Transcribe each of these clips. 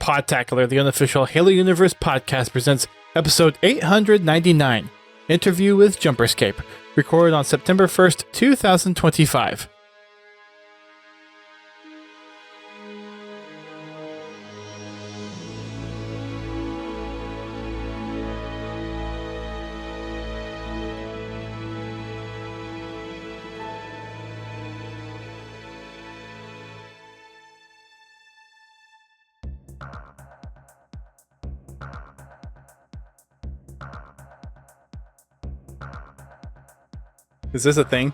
Podtacular, the unofficial Halo Universe podcast, presents episode 899, Interview with JumperScape, recorded on September 1st, 2025. Is this a thing?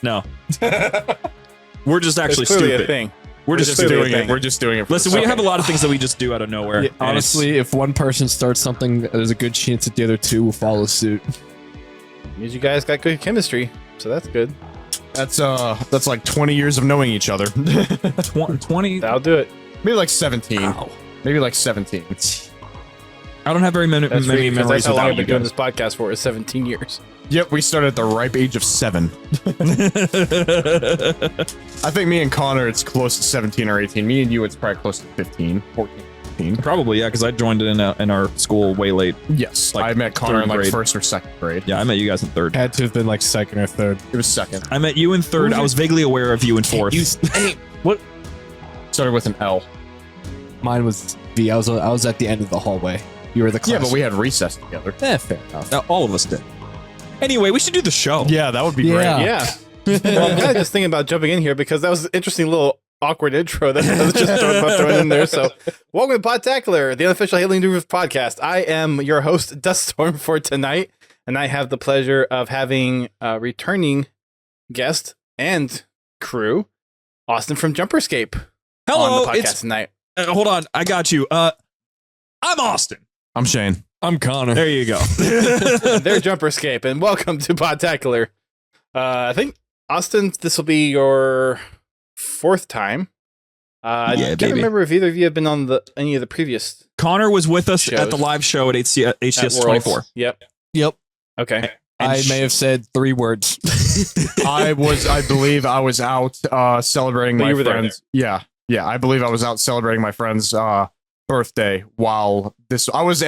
No. We're just actually it's clearly stupid. A thing. We're just doing it. We're just doing it. Listen, we have a lot of things that we just do out of nowhere. Yeah, honestly, if one person starts something, there's a good chance that the other two will follow suit. Means you guys got good chemistry, so that's good. That's like 20 years of knowing each other. 20. That'll do it. Maybe like 17. Ow. Maybe like 17. I don't have very many That's memories that's how long without I've you been doing guys. this podcast for, is 17 years. Yep, we started at the ripe age of 7. I think me and Connor, it's close to 17 or 18. Me and you, it's probably close to 15, 14, 15. Probably, yeah, because I joined it in our school way late. Yes, Like I met Connor third in like grade. first or second grade. Yeah, I met you guys in third. Had to have been like second or third. It was second. I met you in third. I was vaguely aware of you in fourth. What? Started with an L. Mine was V. I was at the end of the hallway. You were the class. Yeah, but we had recess together. fair enough. All of us did. Anyway, we should do the show. Yeah, that would be Yeah. Yeah. Well, I'm kind of just thinking about jumping in here because that was an interesting little awkward intro that I was just throwing in there. So, welcome to Podtacular, the unofficial Halo Universe podcast. I am your host, Duststorm, for tonight, and I have the pleasure of having a returning guest and crew, Austin from JumperScape, Hello, on the podcast it's tonight. hold on, I got you. I'm Austin. I'm Shane. I'm Connor. There you go. They're JumperScape, and welcome to Podtacular. I think, Austin, this will be your fourth time. I Yeah, can't baby. remember if either of you have been on any of the previous Connor was with us Shows. at the live show at HCS at 24. Worlds. Yep. Yep. Okay. I may have said 3 words. I believe I was out celebrating But my you were there. friend's. Yeah, I believe I was out celebrating my friend's birthday while this. I was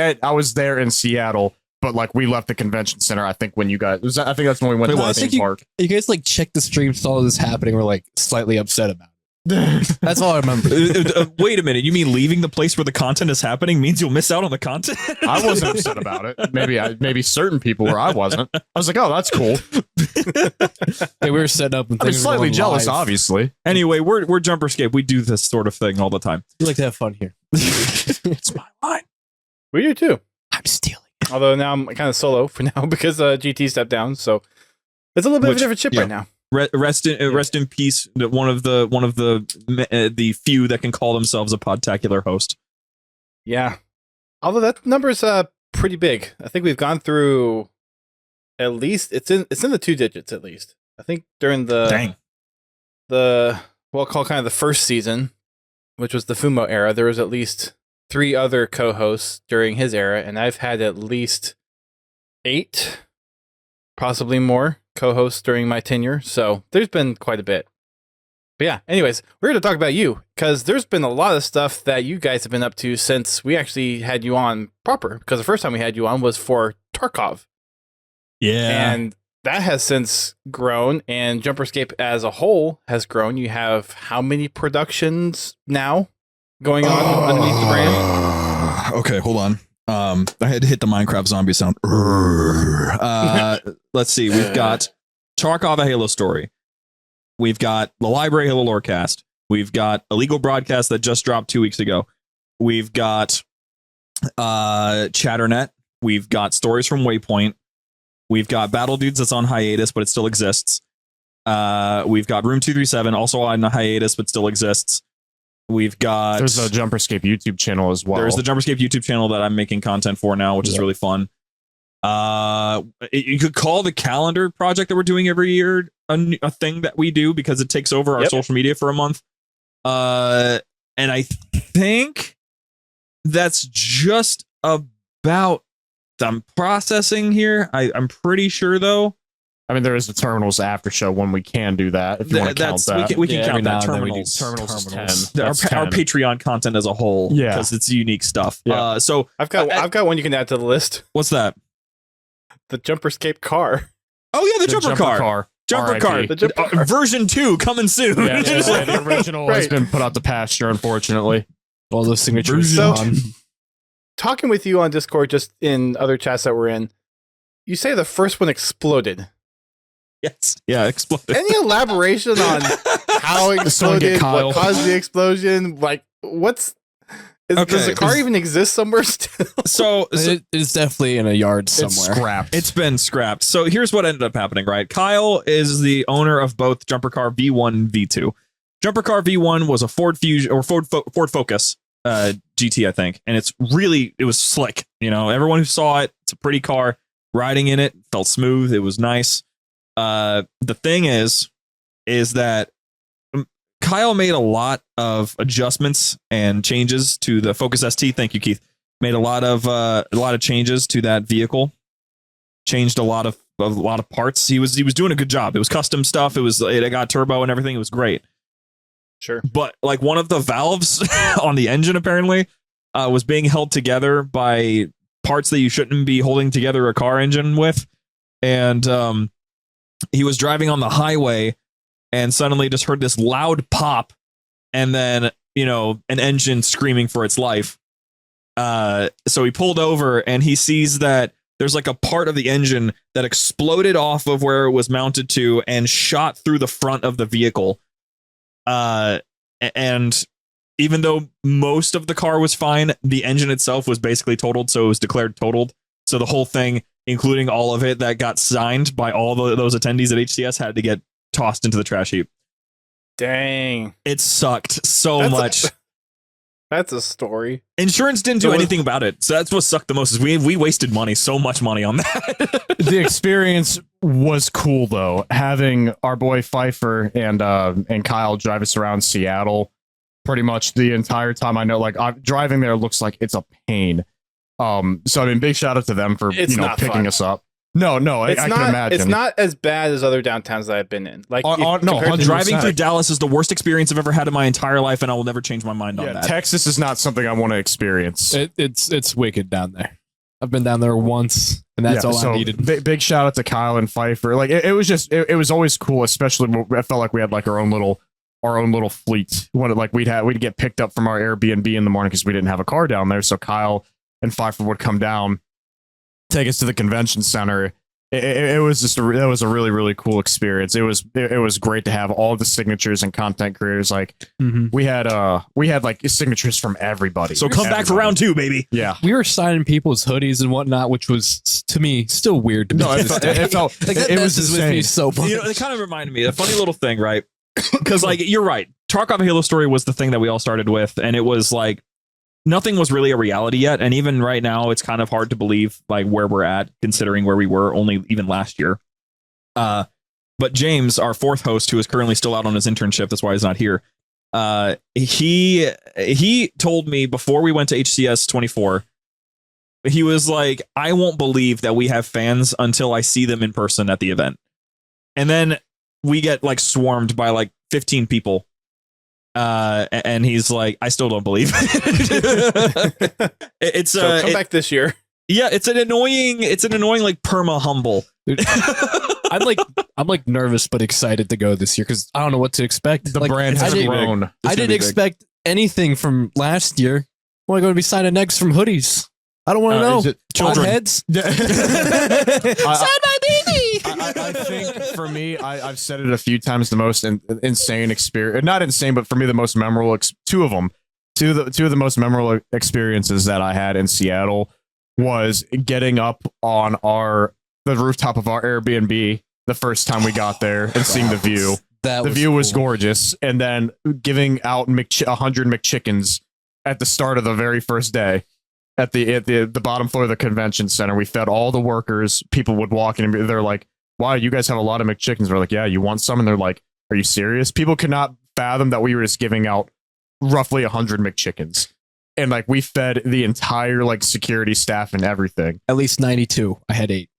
there in Seattle, but like we left the convention center. I think when you guys, I think that's when we went It to the was. theme I think park. You guys like checked the stream, saw this happening, were like slightly upset about it. That's all I remember. Wait a minute. You mean leaving the place where the content is happening means you'll miss out on the content? I wasn't upset about it. Maybe certain people where I wasn't. I was like, oh, that's cool. Hey, we were setting up and I things was were slightly going jealous, live. obviously. Anyway, we're JumperScape. We do this sort of thing all the time. We like to have fun here. It's my line. We do too. I'm stealing. Although now I'm kind of solo for now because GT stepped down, so it's a little bit of a different ship right now. Rest in peace. One of the few that can call themselves a Podtacular host. Yeah. Although that number's pretty big. I think we've gone through at least it's in the 2 digits at least. I think during the we'll call kind of the first season, which was the Fumo era, there was at least 3 other co-hosts during his era, and I've had at least 8, possibly more, co-hosts during my tenure. So there's been quite a bit. But yeah, anyways, we're here to talk about you because there's been a lot of stuff that you guys have been up to since we actually had you on proper. Because the first time we had you on was for Tarkov. Yeah. And that has since grown, and JumperScape as a whole has grown. You have how many productions now going on underneath the brand? Okay, hold on. I had to hit the Minecraft zombie sound. Let's see. We've got Tarkov, a Halo story. We've got the Library Halo Lorecast. We've got Illegal Broadcast that just dropped 2 weeks ago. We've got Chatternet. We've got Stories from Waypoint. We've got Battle Dudes that's on hiatus, but it still exists. We've got Room 237, also on hiatus, but still exists. We've got... There's a JumperScape YouTube channel as well. There's the JumperScape YouTube channel that I'm making content for now, which is really fun. You could call the calendar project that we're doing every year a thing that we do because it takes over our social media for a month. And I think that's just about I'm processing here. I'm pretty sure though. I mean, there is the Terminals after show when we can do that. If you want to count that, we can Yeah, count every now that. and then we do Terminals. Terminals is 10. Our, That's our 10. Patreon content as a whole, Yeah. because it's unique stuff. Yeah. So I've got one you can add to the list. what's that? The JumperScape car. Oh yeah, the jumper car. Jumper RIP. car. The jumper car. Version 2 coming soon. Yeah, the original has Right. been put out to pasture, unfortunately. All those signatures So- on. Talking with you on Discord, just in other chats that we're in, you say the first one exploded. Yes. Yeah, exploded. Any elaboration on how it Someone get exploded? Kyle. What caused the explosion? Like, does the car even exist somewhere still? So It is definitely in a yard It's somewhere. scrapped. it's been scrapped. So here's what ended up happening, right? Kyle is the owner of both Jumper Car V1 and V2. Jumper Car V1 was a Ford Fusion or Ford Focus GT, I think, and it was slick. Everyone who saw it, it's a pretty car. Riding in it felt smooth. It was nice. The thing is that Kyle made a lot of adjustments and changes to the Focus ST. Thank you, Keith. Made a lot of changes to that vehicle. Changed a lot of parts. He was doing a good job. It was custom stuff. It got turbo and everything. It was great. Sure. But like one of the valves on the engine apparently was being held together by parts that you shouldn't be holding together a car engine with, and he was driving on the highway and suddenly just heard this loud pop and then an engine screaming for its life. So he pulled over and he sees that there's like a part of the engine that exploded off of where it was mounted to and shot through the front of the vehicle. And even though most of the car was fine, the engine itself was basically totaled, so it was declared totaled. So the whole thing, including all of it that got signed by all those attendees at HCS, had to get tossed into the trash heap. Dang. It sucked so much. That's a story. Insurance didn't do anything about it, so that's what sucked the most. Is we wasted money, so much money on that. The experience was cool though, having our boy Pfeiffer and Kyle drive us around Seattle pretty much the entire time. I know, like, driving there looks like it's a pain. So I mean, big shout out to them for It's not picking fun. us up. No, I can imagine. It's not as bad as other downtowns that I've been in. Like, No, compared to 100%. Driving through Dallas is the worst experience I've ever had in my entire life, and I will never change my mind on Yeah, that. Texas is not something I want to experience. It's wicked down there. I've been down there once, and that's all I needed. Big shout out to Kyle and Pfeiffer. Like it was just it was always cool, especially when I felt like we had like our own little fleet. When like we'd get picked up from our Airbnb in the morning because we didn't have a car down there. So Kyle and Pfeiffer would come down, take us to the convention center. It was just that was a really, really cool experience. It was great to have all the signatures and content creators. Like we had like signatures from everybody. So come back for round 2, baby. Yeah. We were signing people's hoodies and whatnot, which was to me still weird. To me No, to this day. it felt Like, that it was messes with me insane. so much. It kind of reminded me, a funny little thing, right? Because like you're right, Tarkov Halo Story was the thing that we all started with, and it was like nothing was really a reality yet, and even right now it's kind of hard to believe like where we're at, considering where we were only even last year. But James, our fourth host, who is currently still out on his internship, that's why he's not here. He told me before we went to HCS 24, he was like, I won't believe that we have fans until I see them in person at the event. And then we get like swarmed by like 15 people. And he's like, I still don't believe it. It's So come back this year. Yeah, it's an annoying like perma humble. I'm like nervous but excited to go this year because I don't know what to expect. The Like, brand I has didn't- grown. I didn't expect anything from last year. What am I going to be signing next from hoodies? I don't want to know. is it Children. children? Heads. Sign my baby. I think for me, I've said it a few times. The most insane experience, not insane, but for me, the most memorable. Two of the most memorable experiences that I had in Seattle was getting up on the rooftop of our Airbnb the first time we got there and seeing the view. The view was gorgeous, and then giving out 100 McChickens at the start of the very first day. At the bottom floor of the convention center, we fed all the workers. People would walk in and they're like, wow, you guys have a lot of McChickens. We're like, yeah, you want some? And they're like, are you serious? People could not fathom that we were just giving out roughly 100 McChickens. And like we fed the entire like security staff and everything. At least 92. I had 8.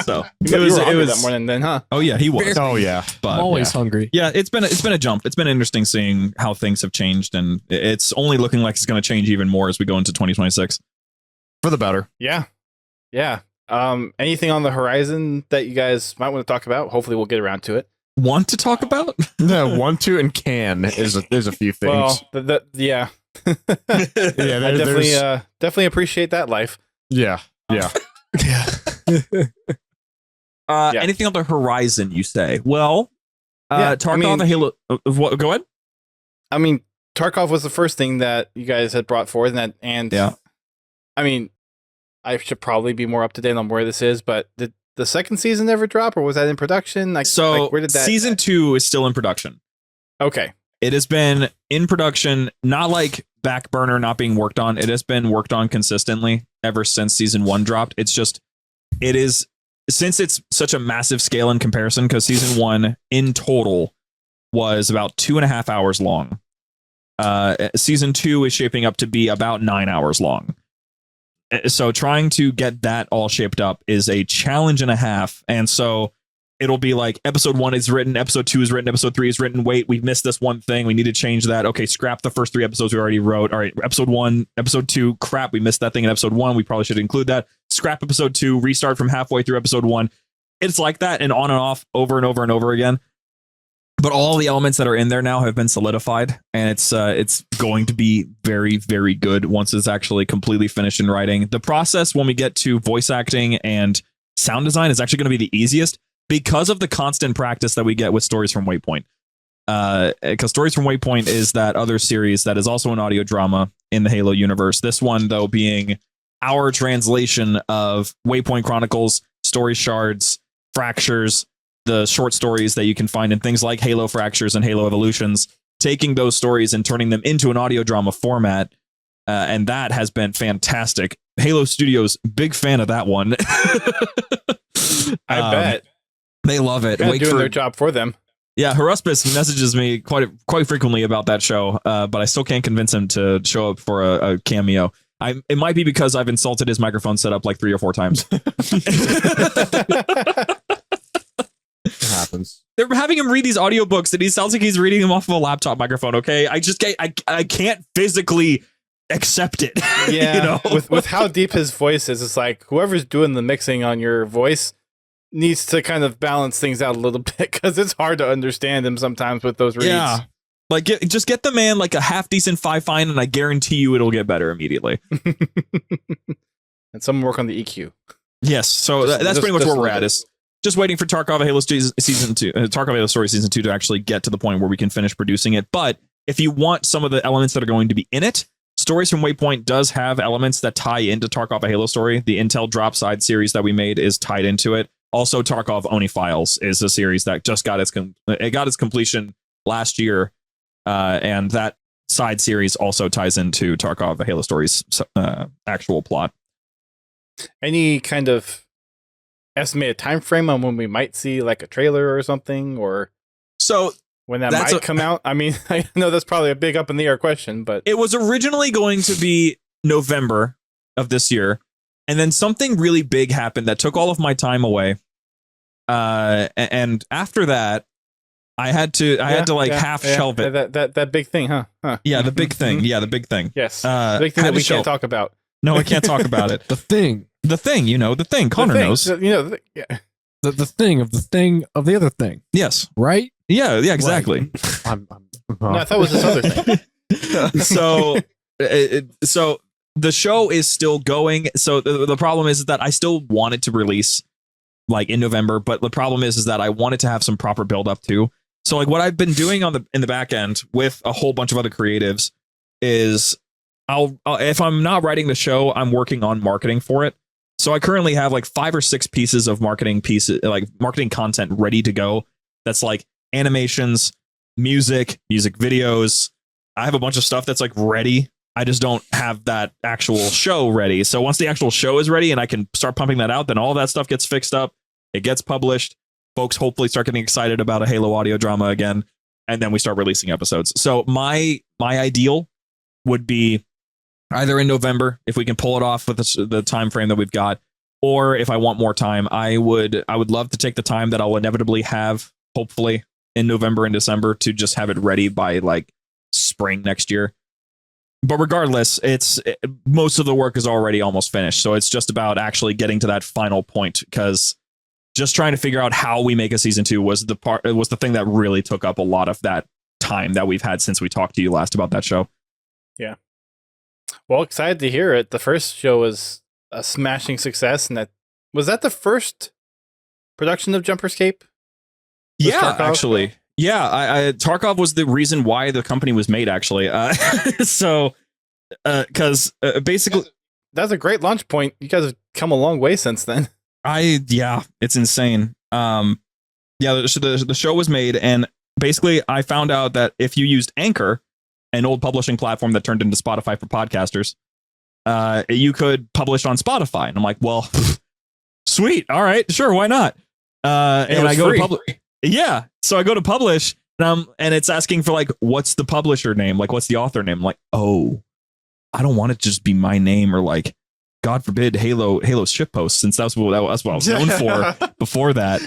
So it was that morning then, huh? Oh yeah, he was. Oh yeah, But I'm always hungry. yeah, it's been a jump. It's been interesting seeing how things have changed, and it's only looking like it's going to change even more as we go into 2026 for the better. Yeah. Anything on the horizon that you guys might want to talk about? Hopefully, we'll get around to it. Want to talk about? Want to and can there's a few things. Well, yeah. Yeah, I definitely appreciate that life. Yeah. Anything on the horizon? You say? Well, Tarkov, the Halo. What? Go ahead. I mean, Tarkov was the first thing that you guys had brought forward, and yeah. I mean, I should probably be more up to date on where this is, but did the second season ever drop, or was that in production? Where did that? Season 2 is still in production. Okay. It has been in production, not like back burner, not being worked on. It has been worked on consistently ever since season 1 dropped. Since it's such a massive scale in comparison, because season 1 in total was about 2.5 hours long. Season 2 is shaping up to be about 9 hours long. So trying to get that all shaped up is a challenge and a half. And so it'll be like episode 1 is written, episode 2 is written, episode 3 is written. Wait, we've missed this one thing. We need to change that. Okay, scrap the first 3 episodes we already wrote. All right, episode 1, episode 2, crap, we missed that thing in episode 1. We probably should include that. Scrap episode 2, restart from halfway through episode 1. It's like that and on and off over and over and over again. But all the elements that are in there now have been solidified, and it's going to be very, very good once it's actually completely finished in writing. The process when we get to voice acting and sound design is actually going to be the easiest because of the constant practice that we get with Stories from Waypoint. Because Stories from Waypoint is that other series that is also an audio drama in the Halo universe. This one, though, being our translation of Waypoint Chronicles, Story Shards, Fractures, the short stories that you can find in things like Halo Fractures and Halo Evolutions, taking those stories and turning them into an audio drama format. And that has been fantastic. Halo Studios, big fan of that one. I bet. They love it. Doing their job for them. Yeah, Haruspis messages me quite frequently about that show, but I still can't convince him to show up for a cameo. It might be because I've insulted his microphone setup like 3 or 4 times. It happens. They're having him read these audiobooks and he sounds like he's reading them off of a laptop microphone. Okay, I can't physically accept it. Yeah, you know? with how deep his voice is, it's like whoever's doing the mixing on your voice needs to kind of balance things out a little bit, because it's hard to understand him sometimes with those reads. Yeah, like just get the man like a half decent 5 fine, and I guarantee you it'll get better immedially. And some work on the EQ. Yes, so that's pretty much where we're at. Is just waiting for Tarkov Halo season 2, Tarkov Halo Story season 2 to actually get to the point where we can finish producing it. But if you want some of the elements that are going to be in it, Stories from Waypoint does have elements that tie into Tarkov A Halo Story. The Intel Drop Side series that we made is tied into it. Also, Tarkov Oni Files is a series that just got its completion last year, and that side series also ties into Tarkov A Halo Story's actual plot. Any kind of estimated time frame on when we might see like a trailer or something, or so when that might come out? I mean, I know that's probably a big up in the air question, but it was originally going to be November of this year, and then something really big happened that took all of my time away. And after that, I had to half shelve it. That big thing, huh? Yeah, the big thing. Yeah, the big thing. Yes, the big thing that we can't talk about. No, I can't talk about it. The thing. The thing, the thing. Connor knows. The thing of the thing of the other thing. Yes. Right? Yeah, exactly. No, I thought it was this other thing. So the show is still going. So the problem is that I still wanted to release like in November, but the problem is that I wanted to have some proper build up too. So like what I've been doing in the back end with a whole bunch of other creatives is I'll if I'm not writing the show, I'm working on marketing for it. So I currently have like 5 or 6 pieces of marketing content ready to go. That's like animations, music videos. I have a bunch of stuff that's like ready. I just don't have that actual show ready. So once the actual show is ready and I can start pumping that out, then all that stuff gets fixed up. It gets published. Folks hopefully start getting excited about a Halo audio drama again, and then we start releasing episodes. So my ideal would be either in November, if we can pull it off with the time frame that we've got, or if I want more time, I would love to take the time that I'll inevitably have, hopefully in November and December, to just have it ready by like spring next year. But regardless, most of the work is already almost finished. So it's just about actually getting to that final point, because just trying to figure out how we make a season 2 was the thing that really took up a lot of that time that we've had since we talked to you last about that show. Yeah. Well, excited to hear it. The first show was a smashing success, and was that the first production of JumperScape? Yeah, Tarkov? actually. Yeah, Tarkov was the reason why the company was made, actually. Because basically... That's a great launch point. You guys have come a long way since then. It's insane. The show was made, and basically I found out that if you used Anchor, an old publishing platform that turned into Spotify for podcasters, you could publish on Spotify. And I'm like, well, sweet. All right, sure. Why not? And I go to publish. Yeah. So I go to publish, and it's asking for like, what's the publisher name? Like, what's the author name? I'm like, oh, I don't want it to just be my name, or like, God forbid, Halo's shitpost, since that's what I was known for before that.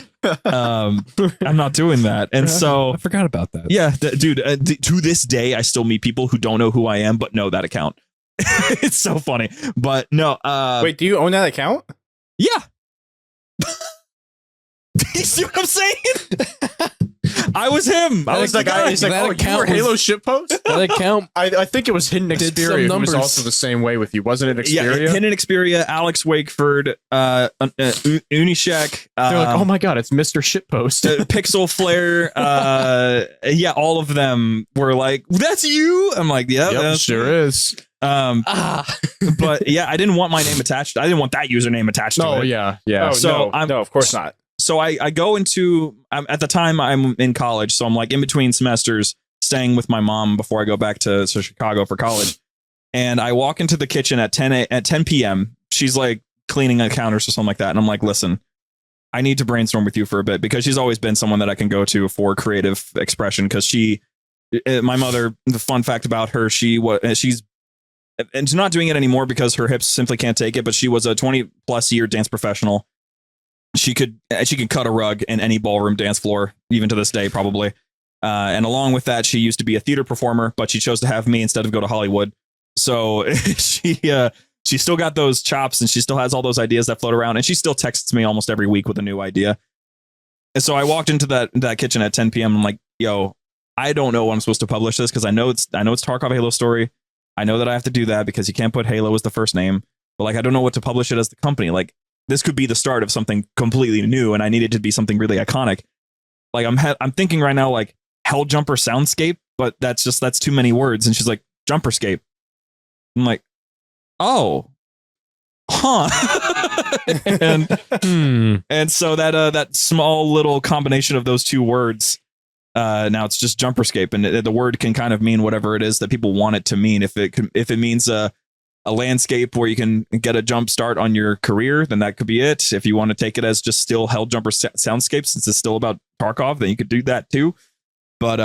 I'm not doing that. And so I forgot about that. Yeah, dude, to this day, I still meet people who don't know who I am, but know that account. It's so funny. But no. Wait, do you own that account? Yeah. You see what I'm saying? I was him. I was the guy. He's like, that oh, you were Halo shitpost? That account. I think it was Hidden Xperia, who was also the same way with you. Wasn't it Xperia? Yeah, Hidden Xperia, Alex Wakeford, Unishek. They're like, oh my God, it's Mr. Shitpost. Pixel Flare. Yeah, all of them were like, that's you? I'm like, yeah, yep, sure is. But yeah, I didn't want my name attached. I didn't want that username attached to it. Oh, yeah. Oh, so no, of course not. So I go into, at the time I'm in college, so I'm like in between semesters staying with my mom before I go back to Chicago for college. And I walk into the kitchen at 10 p.m. She's like cleaning a counters or something like that. And I'm like, listen, I need to brainstorm with you for a bit, because she's always been someone that I can go to for creative expression. Because my mother, the fun fact about her, she's not doing it anymore because her hips simply can't take it. But she was a 20+ year dance professional. She could cut a rug in any ballroom dance floor, even to this day, probably. And along with that, she used to be a theater performer, but she chose to have me instead of go to Hollywood. So she still got those chops, and she still has all those ideas that float around. And she still texts me almost every week with a new idea. And so I walked into that kitchen at 10 p.m. I'm like, yo, I don't know when I'm supposed to publish this, because I know it's Tarkov Halo story. I know that I have to do that because you can't put Halo as the first name. But like, I don't know what to publish it as the company. Like, this could be the start of something completely new, and I need it to be something really iconic. Like I'm thinking right now, like Helljumper Soundscape, but that's too many words. And she's like, JumperScape. I'm like, oh, huh. and so that small little combination of those two words, now it's just JumperScape, and the word can kind of mean whatever it is that people want it to mean. If it means a landscape where you can get a jump start on your career, then that could be it. If you want to take it as just still Helljumper Soundscape, since it's still about Tarkov, then you could do that too. But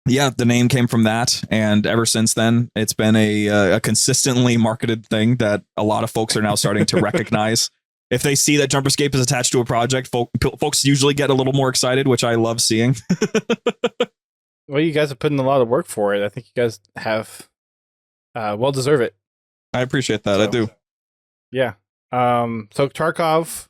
yeah, the name came from that, and ever since then, it's been a consistently marketed thing that a lot of folks are now starting to recognize. If they see that JumperScape is attached to a project, folks usually get a little more excited, which I love seeing. Well, you guys have put in a lot of work for it. I think you guys have well deserve it. I appreciate that. I do. Yeah. So Tarkov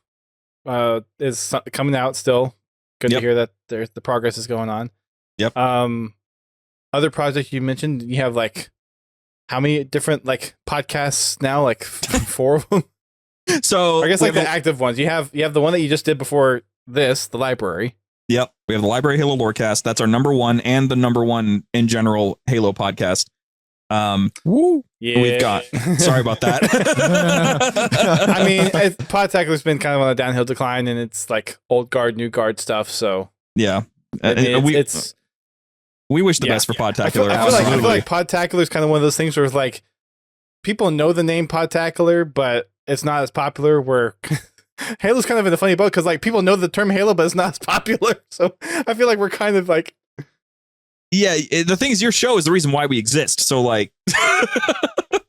is coming out still. Good to hear that the progress is going on. Yep. Other projects you mentioned, you have like how many different like podcasts now? Like 4 of them. So I guess like the active ones. You have the one that you just did before this, the library. Yep. We have the Library Halo Lorecast. That's our number one and the number one in general Halo podcast. Woo. Yeah. We've got. Sorry about that. I mean, Podtacular's been kind of on a downhill decline, and it's like old guard, new guard stuff. So yeah, I mean, we wish the best for Podtacular. I feel like Podtacular is kind of one of those things where it's like people know the name Podtacular, but it's not as popular. Where Halo's kind of in a funny boat because like people know the term Halo, but it's not as popular. So I feel like we're kind of like. Yeah, the thing is, your show is the reason why we exist. So, like,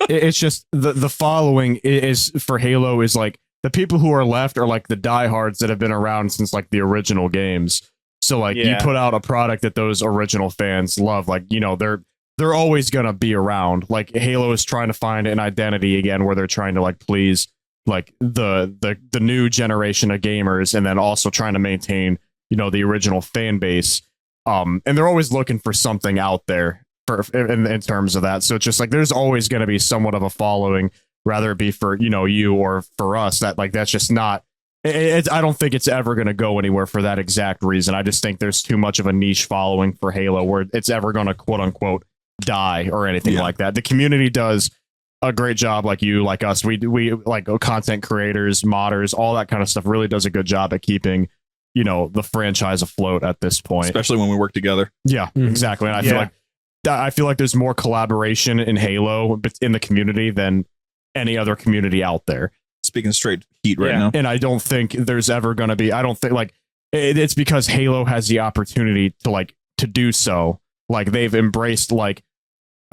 it's just the following is for Halo is like the people who are left are like the diehards that have been around since like the original games. So like you put out a product that those original fans love, like, you know, they're always gonna be around. Like Halo is trying to find an identity again where they're trying to like please like the new generation of gamers, and then also trying to maintain, you know, the original fan base. And they're always looking for something out there in terms of that. So it's just like there's always going to be somewhat of a following, rather it be for, you know, you or for us. That like that's just not. I don't think it's ever going to go anywhere for that exact reason. I just think there's too much of a niche following for Halo where it's ever going to quote unquote die or anything like that. The community does a great job, like you, like us. We like content creators, modders, all that kind of stuff really does a good job at keeping, you know, the franchise afloat at this point, especially when we work together. Yeah, exactly. And I feel like there's more collaboration in Halo in the community than any other community out there. Speaking straight heat right now. And I don't think there's ever going to be, I don't think like it's because Halo has the opportunity to do so. Like they've embraced like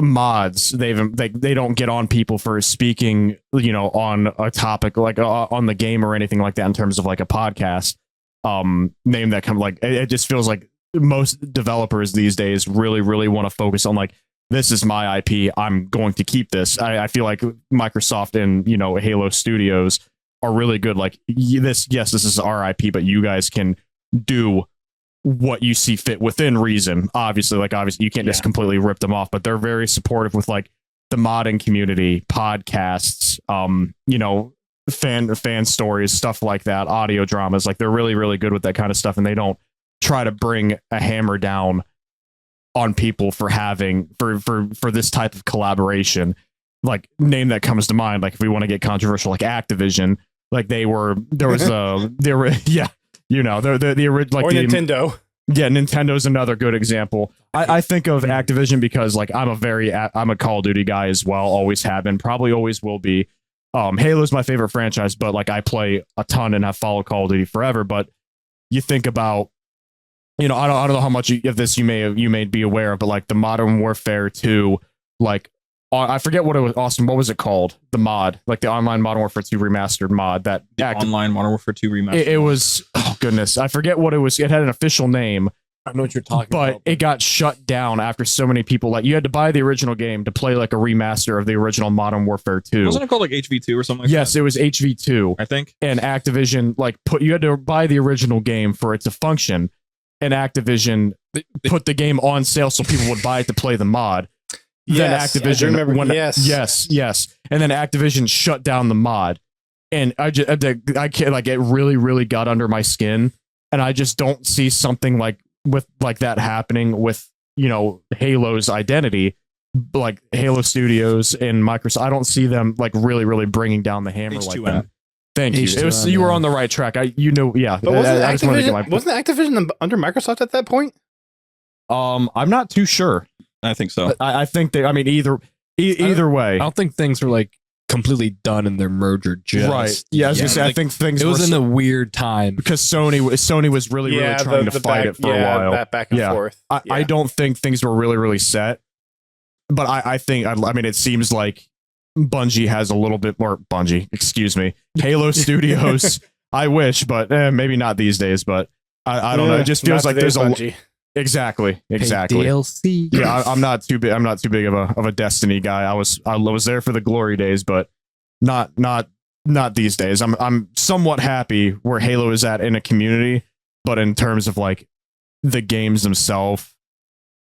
mods. They don't get on people for speaking, you know, on a topic like on the game or anything like that in terms of like a podcast. Name that come like it just feels like most developers these days really want to focus on like, this is my IP, I'm going to keep this. I feel like Microsoft and, you know, Halo Studios are really good. Like this is our IP, but you guys can do what you see fit within reason. Obviously you can't just completely rip them off, but they're very supportive with like the modding community, podcasts, you know, fan stories, stuff like that, audio dramas. Like they're really good with that kind of stuff, and they don't try to bring a hammer down on people for having for this type of collaboration. Like name that comes to mind, like if we want to get controversial, like Activision, like they were you know, the original, like, or Nintendo. Yeah, Nintendo's another good example. I think of Activision because like I'm a Call of Duty guy as well, always have been, probably always will be. Halo's my favorite franchise, but like I play a ton and have followed Call of Duty forever. But you think about, you know, I don't know how much of this you may be aware of, but like the Modern Warfare 2, like I forget what it was, Austin, what was it called? The mod, like the online Modern Warfare 2 remastered mod. That online Modern Warfare 2 remastered. It was, oh goodness, I forget what it was. It had an official name. I know what you're talking about. But it got shut down after so many people, like you had to buy the original game to play like a remaster of the original Modern Warfare 2. Wasn't it called like HV2 or something like yes, that? It was HV2. I think. And Activision like you had to buy the original game for it to function. And Activision put the game on sale so people would buy it to play the mod. Yes, then Activision, yes. And then Activision shut down the mod. And I can't, like, it really got under my skin. And I just don't see something like that happening with, you know, Halo's identity, like Halo Studios and Microsoft. I don't see them like really bringing down the hammer H2M. like that. Thank you. It was, you were on the right track. But wasn't Activision under Microsoft at that point? I'm not too sure. I think so. I think they. I mean, either way. I don't think things were like completely done in their merger. Just right. Yeah, I was gonna say. I think things. It was in a weird time because Sony was really trying to fight it for a while. That back and forth. I don't think things were really set. But I think. I mean, it seems like Bungie has a little bit more. Excuse me. Halo Studios. I wish, but maybe not these days. But I don't know. It just feels like there's a. Exactly. Hey, DLC. Yeah, I'm not too big. I'm not too big of a Destiny guy. I was there for the glory days, but not these days. I'm somewhat happy where Halo is at in a community, but in terms of like the games themselves,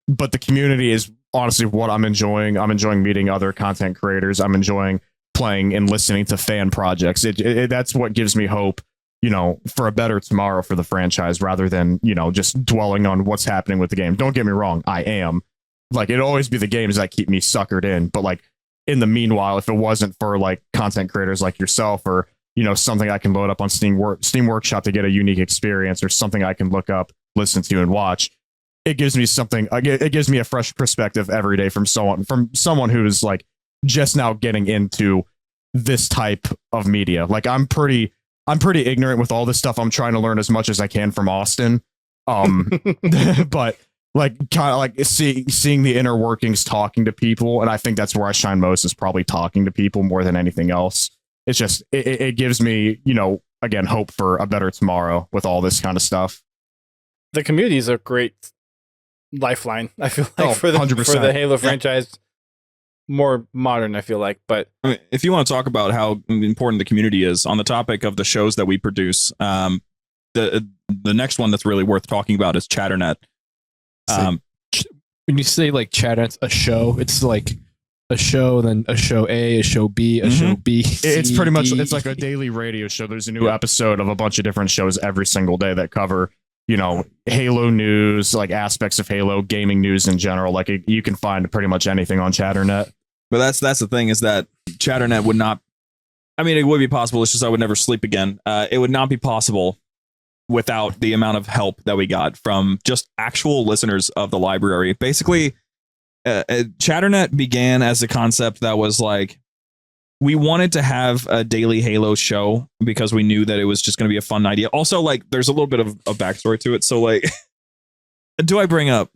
but the community is honestly what I'm enjoying. I'm enjoying meeting other content creators. I'm enjoying playing and listening to fan projects. That's what gives me hope, you know, for a better tomorrow for the franchise, rather than, you know, just dwelling on what's happening with the game. Don't get me wrong. I am like, it'll always be the games that keep me suckered in. But like in the meanwhile, if it wasn't for like content creators like yourself, or, you know, something I can load up on Steam Workshop to get a unique experience, or something I can look up, listen to, and watch, it gives me something. It gives me a fresh perspective every day from someone who's like just now getting into this type of media. Like I'm pretty ignorant with all this stuff. I'm trying to learn as much as I can from Austin. But like kind of like seeing the inner workings, talking to people. And I think that's where I shine most, is probably talking to people more than anything else. it's just it gives me, again, hope for a better tomorrow with all this kind of stuff. The community is a great lifeline, I feel like, for the 100%. Halo franchise. More modern, I feel like. But I mean, if you want to talk about how important the community is on the topic of the shows that we produce, the next one that's really worth talking about is Chatternet. When you say like Chatternet's a show, it's like a show, then a show A, a show B, a show B. It's pretty much, it's like a D. daily radio show. There's a new episode of a bunch of different shows every single day that cover, Halo news, like aspects of Halo, gaming news in general. Like you can find pretty much anything on Chatternet. But that's the thing, is that Chatternet would not, I mean, it would be possible. It's just I would never sleep again. It would not be possible without the amount of help that we got from just actual listeners of the library. Basically, Chatternet began as a concept that was like, we wanted to have a daily Halo show because we knew that it was just going to be a fun idea. Also, like, there's a little bit of a backstory to it. So, like, do I bring it up?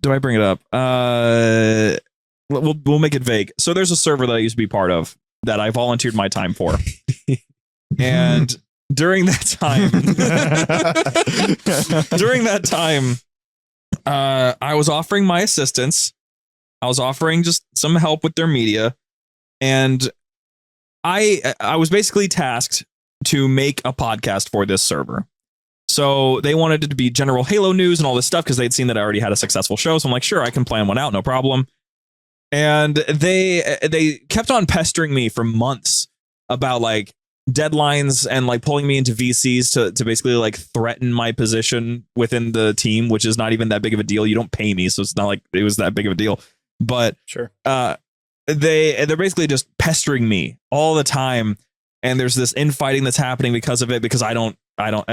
We'll make it vague. So there's a server that I used to be part of that I volunteered my time for. And during that time, I was offering my assistance. I was offering just some help with their media. And I was basically tasked to make a podcast for this server. So they wanted it to be general Halo news and all this stuff because they'd seen that I already had a successful show. So I'm like, sure, I can plan one out, no problem. And they kept on pestering me for months about like deadlines and like pulling me into VCs to basically like threaten my position within the team, which is not even that big of a deal. You don't pay me, so it's not like it was that big of a deal. But sure. They're basically just pestering me all the time, and there's this infighting that's happening because of it. Because I don't.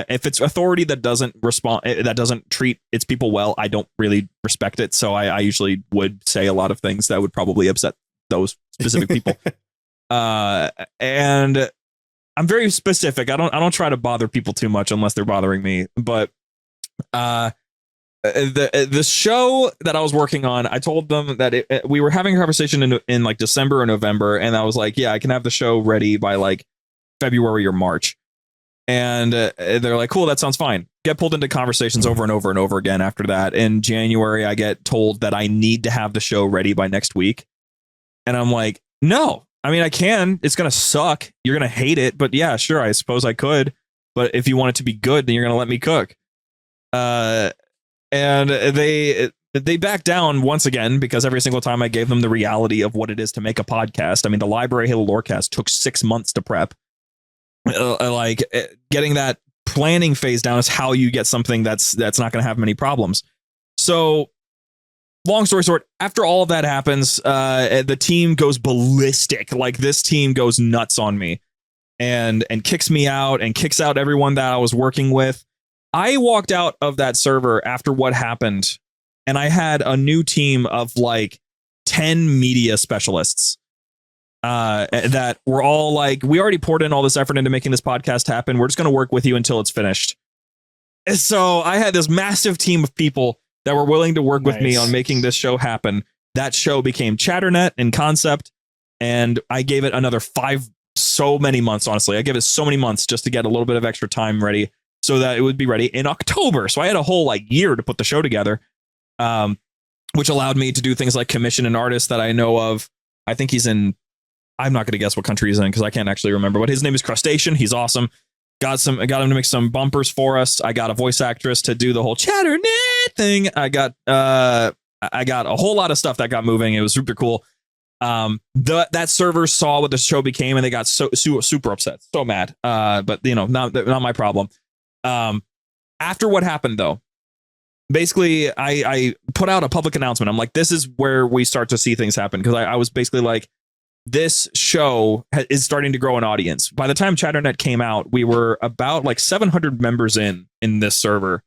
If it's authority that doesn't respond, that doesn't treat its people well, I don't really respect it. So I usually would say a lot of things that would probably upset those specific people. And I'm very specific. I don't try to bother people too much unless they're bothering me. But the show that I was working on, I told them that we were having a conversation in like December or November, and I was like, yeah, I can have the show ready by like February or March. And they're like, cool, that sounds fine. Get pulled into conversations over and over and over again after that. In January, I get told that I need to have the show ready by next week. And I'm like, no, I mean, I can. It's going to suck. You're going to hate it. But yeah, sure, I suppose I could. But if you want it to be good, then you're going to let me cook. And they backed down once again, because every single time I gave them the reality of what it is to make a podcast. I mean, the Library Halo Lorecast took 6 months to prep. Getting that planning phase down is how you get something that's not going to have many problems. So long story short, after all of that happens, the team goes ballistic. Like, this team goes nuts on me and kicks me out and kicks out everyone that I was working with. I walked out of that server after what happened, and I had a new team of like 10 media specialists. That were all like, we already poured in all this effort into making this podcast happen. We're just going to work with you until it's finished. And so I had this massive team of people that were willing to work with me on making this show happen. That show became Chatternet in concept, and I gave it another so many months, honestly. I gave it so many months just to get a little bit of extra time ready so that it would be ready in October. So I had a whole like year to put the show together, which allowed me to do things like commission an artist that I know of. I think he's in, I'm not going to guess what country he's in because I can't actually remember, but his name is Crustacean. He's awesome. Got him to make some bumpers for us. I got a voice actress to do the whole Chatternet thing. I got a whole lot of stuff that got moving. It was super cool. That server saw what the show became, and they got super upset, so mad. But not my problem. After what happened though, basically I put out a public announcement. I'm like, this is where we start to see things happen, because I was basically like, this show is starting to grow an audience. By the time Chatternet came out, we were about like 700 members in this server,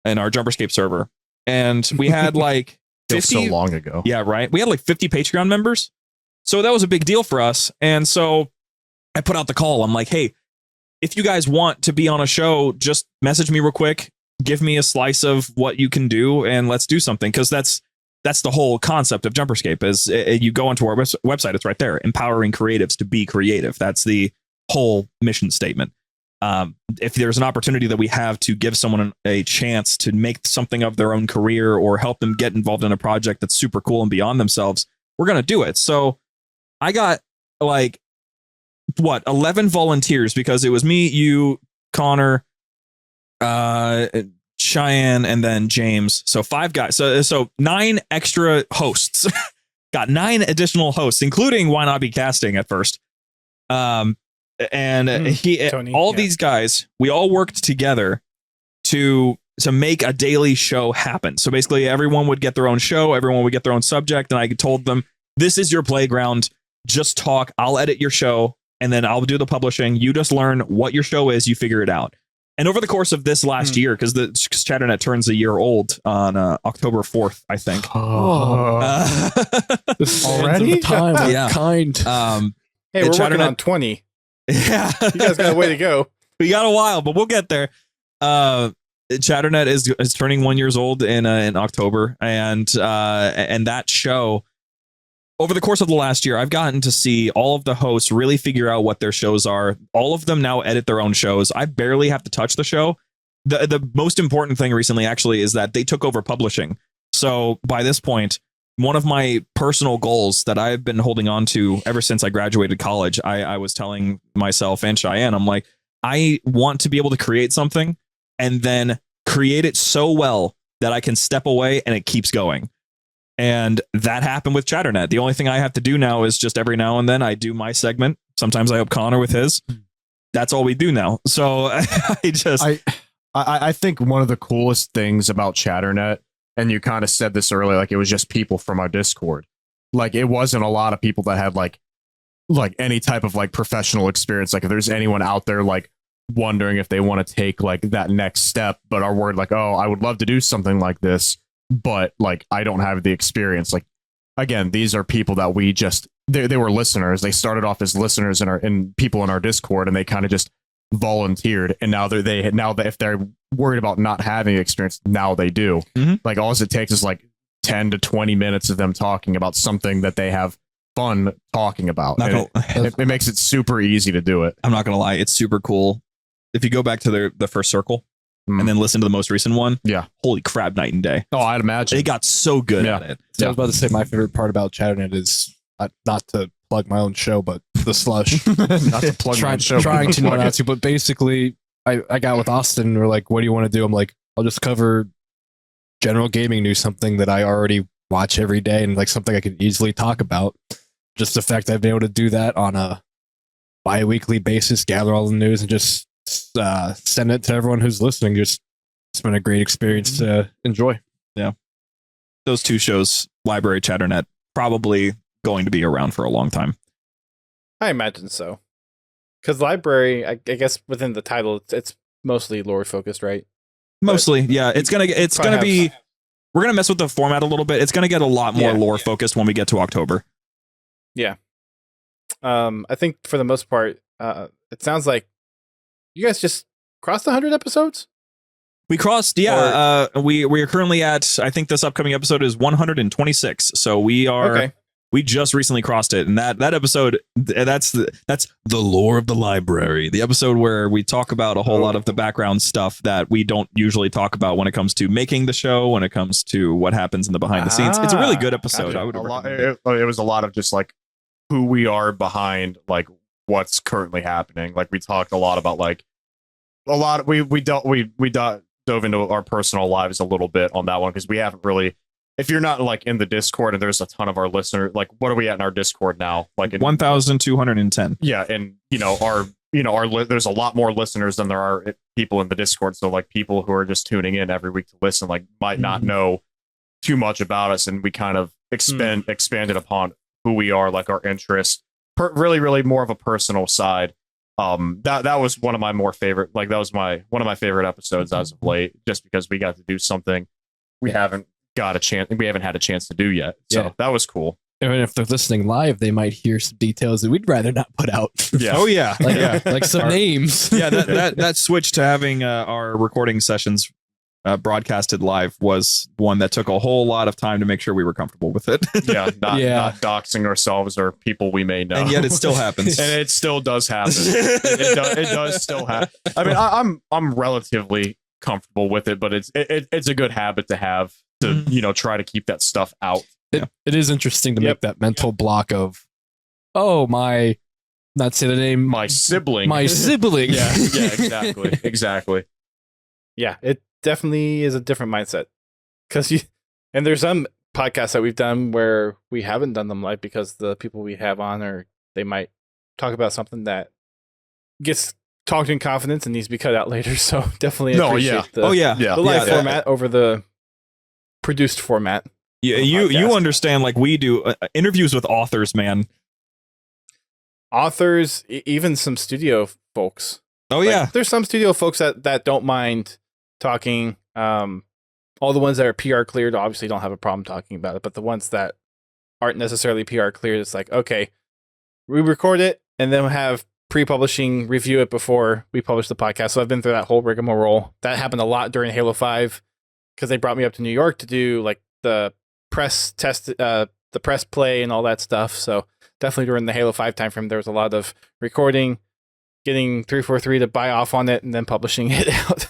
in our JumperScape server. And we had like 50. So long ago. Yeah, right. We had like 50 Patreon members. So that was a big deal for us. And so I put out the call. I'm like, hey, if you guys want to be on a show, just message me real quick. Give me a slice of what you can do, and let's do something. Because that's the whole concept of JumperScape. Is you go onto our website, it's right there, empowering creatives to be creative. That's the whole mission statement. If there's an opportunity that we have to give someone a chance to make something of their own career or help them get involved in a project that's super cool and beyond themselves, we're going to do it. So I got 11 volunteers, because it was me, you, Connor, Cheyenne, and then James. So 5 guys. So 9 extra hosts. Got 9 additional hosts, including Why Not Be Casting at first. Tony, these guys, we all worked together to make a daily show happen. So basically everyone would get their own show, everyone would get their own subject, and I told them, this is your playground, just talk, I'll edit your show, and then I'll do the publishing. You just learn what your show is, you figure it out. And over the course of this last year, because the Chatternet turns a year old on October 4th, I think. Already? Time, yeah. Kind. Hey, we're working on 20. Yeah. You guys got a way to go. We got a while, but we'll get there. Chatternet is turning 1 year old in October, and that show, over the course of the last year, I've gotten to see all of the hosts really figure out what their shows are. All of them now edit their own shows. I barely have to touch the show. The most important thing recently, actually, is that they took over publishing. So by this point, one of my personal goals that I've been holding on to ever since I graduated college, I was telling myself and Cheyenne, I'm like, I want to be able to create something and then create it so well that I can step away and it keeps going. And that happened with Chatternet. The only thing I have to do now is just every now and then I do my segment. Sometimes I help Connor with his. That's all we do now. So I think one of the coolest things about Chatternet, and you kind of said this earlier, like it was just people from our Discord. Like it wasn't a lot of people that had like any type of like professional experience. Like if there's anyone out there like wondering if they want to take like that next step, but are worried like, oh, I would love to do something like this, but like I don't have the experience. Like again, these are people that we just they were listeners. They started off as listeners in people in our Discord, and they kind of just volunteered, and now if they're worried about not having experience, now they do. Like all it takes is like 10 to 20 minutes of them talking about something that they have fun talking about. It makes it super easy to do it. I'm not gonna lie, it's super cool. If you go back to the first circle and then listen to the most recent one, holy crap, night and day. Oh, I'd imagine they got so good at it. So I was about to say my favorite part about Chatternet is not to plug my own show, but the slush. Not to plug my show. Trying to not to, but basically I got with Austin and we're like, what do you want to do? I'm like, I'll just cover general gaming news, something that I already watch every day and like something I could easily talk about. Just the fact I've been able to do that on a bi-weekly basis, gather all the news and just send it to everyone who's listening. Just it's been a great experience to enjoy. Yeah. Those 2 shows, Library, Chatternet, probably going to be around for a long time. I imagine so. Because Library, I guess within the title, it's mostly lore focused, right? Mostly, yeah. It's gonna be. We're gonna mess with the format a little bit. It's gonna get a lot more lore focused when we get to October. Yeah. I think for the most part, it sounds like you guys just crossed 100 episodes. We crossed, we are currently at. I think this upcoming episode is 126. So we are. Okay. We just recently crossed it, and that episode, that's the lore of the library. The episode where we talk about a whole lot of the background stuff that we don't usually talk about when it comes to making the show, when it comes to what happens in the behind the scenes. It's a really good episode. I would recommend it. It was a lot of just like who we are behind like what's currently happening. Like we talked a lot about like we dove into our personal lives a little bit on that one because we haven't really. If you're not like in the Discord and there's a ton of our listeners, like what are we at in our Discord now? Like 1,210. Yeah, and there's a lot more listeners than there are people in the Discord. So like people who are just tuning in every week to listen, like might not know too much about us, and we kind of expanded upon who we are, like our interests, really more of a personal side. That was one of my more favorite. Like that was one of my favorite episodes as of late, just because we got to do something we haven't had a chance to do yet. So that was cool. And if they're listening live, they might hear some details that we'd rather not put out. Yeah. Oh yeah. Like some names. Yeah. That switch to having our recording sessions broadcasted live was one that took a whole lot of time to make sure we were comfortable with it. Not doxing ourselves or people we may know. And yet it still happens. And it still does happen. It does still happen. I mean, I'm relatively comfortable with it, but it's a good habit to have to, try to keep that stuff out. It is interesting to make that mental block of, not say the name, my sibling. Yeah, exactly. Yeah, it definitely is a different mindset. And there's some podcasts that we've done where we haven't done them live because the people we have on, or they might talk about something that gets talked in confidence and needs to be cut out later. So definitely appreciate the live format over the produced format. Yeah, you understand, like we do, interviews with authors, man. Authors, even some studio folks. Oh yeah, there's some studio folks that don't mind talking. All the ones that are PR cleared obviously don't have a problem talking about it, but the ones that aren't necessarily PR cleared, it's like, okay, we record it and then we'll have pre-publishing review it before we publish the podcast. So I've been through that whole rigmarole. That happened a lot during Halo 5 because they brought me up to New York to do like the press test, the press play and all that stuff. So definitely during the Halo 5 timeframe, there was a lot of recording, getting 343 to buy off on it, and then publishing it out.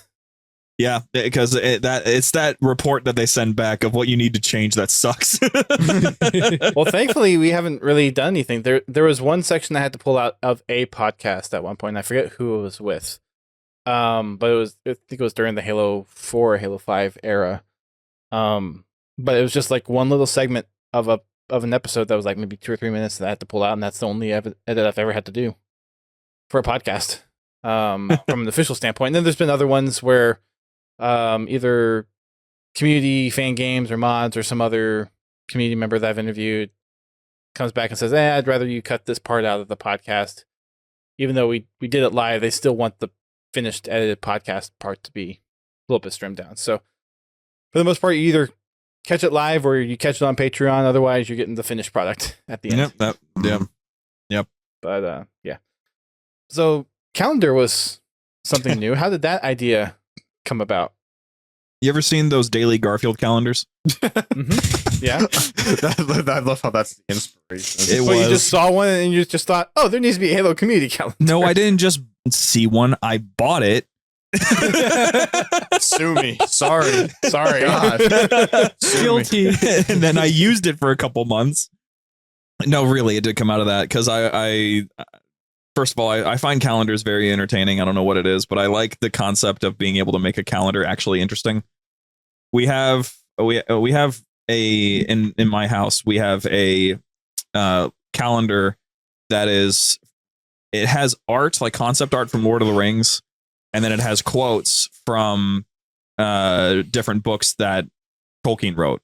Yeah, because it's that report that they send back of what you need to change that sucks. Well, thankfully, we haven't really done anything. There was one section I had to pull out of a podcast at one point. And I forget who it was with. But I think it was during the Halo 4 or Halo 5 era. But it was just like one little segment of an episode that was like maybe 2 or 3 minutes that I had to pull out, and that's the only edit I've ever had to do for a podcast from an official standpoint. And then there's been other ones where either community fan games or mods or some other community member that I've interviewed comes back and says, I'd rather you cut this part out of the podcast. Even though we did it live, they still want the finished edited podcast part to be a little bit trimmed down. So for the most part, you either catch it live or you catch it on Patreon. Otherwise, you're getting the finished product at the end. Yep. But yeah. So calendar was something new. How did that idea come about? You ever seen those daily Garfield calendars? Mm-hmm. Yeah. I love how that's the inspiration. You just saw one and you just thought, there needs to be a Halo community calendar. No, I didn't just see one. I bought it. Sue me. Sorry. God. Guilty. And then I used it for a couple months. No, really, it did come out of that because I first of all, I find calendars very entertaining. I don't know what it is, but I like the concept of being able to make a calendar actually interesting. We have in my house, we have a calendar that it has art, like concept art from Lord of the Rings, and then it has quotes from different books that Tolkien wrote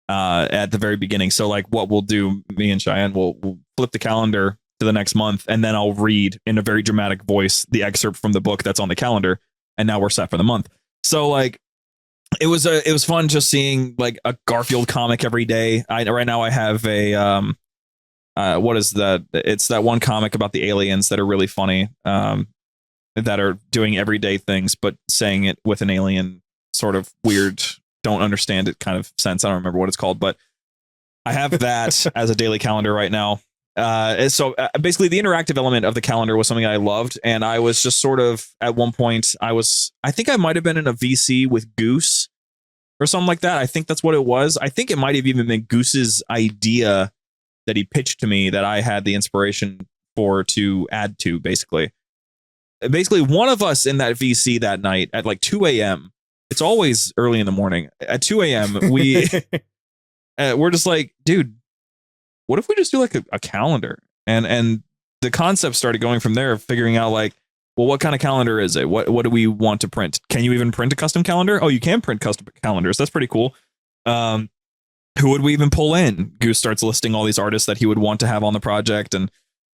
at the very beginning. So like what we'll do, me and Cheyenne will flip the calendar to the next month, and then I'll read in a very dramatic voice the excerpt from the book that's on the calendar, and now we're set for the month. So like it was fun just seeing like a Garfield comic every day. Right now I have a what is that? It's that one comic about the aliens that are really funny, that are doing everyday things but saying it with an alien sort of weird, don't understand it kind of sense. I don't remember what it's called, but I have that as a daily calendar right now. So basically the interactive element of the calendar was something I loved. And I was just sort of at one point I think I might've been in a VC with Goose or something like that. I think that's what it was. I think it might've even been Goose's idea that he pitched to me that I had the inspiration for to add to basically one of us in that VC that night at like 2 a.m. It's always early in the morning at 2 a.m. We're just like, dude, what if we just do like a calendar? And the concept started going from there, figuring out like, well, what kind of calendar is it? What do we want to print? Can you even print a custom calendar? Oh, you can print custom calendars. That's pretty cool. Who would we even pull in? Goose starts listing all these artists that he would want to have on the project. And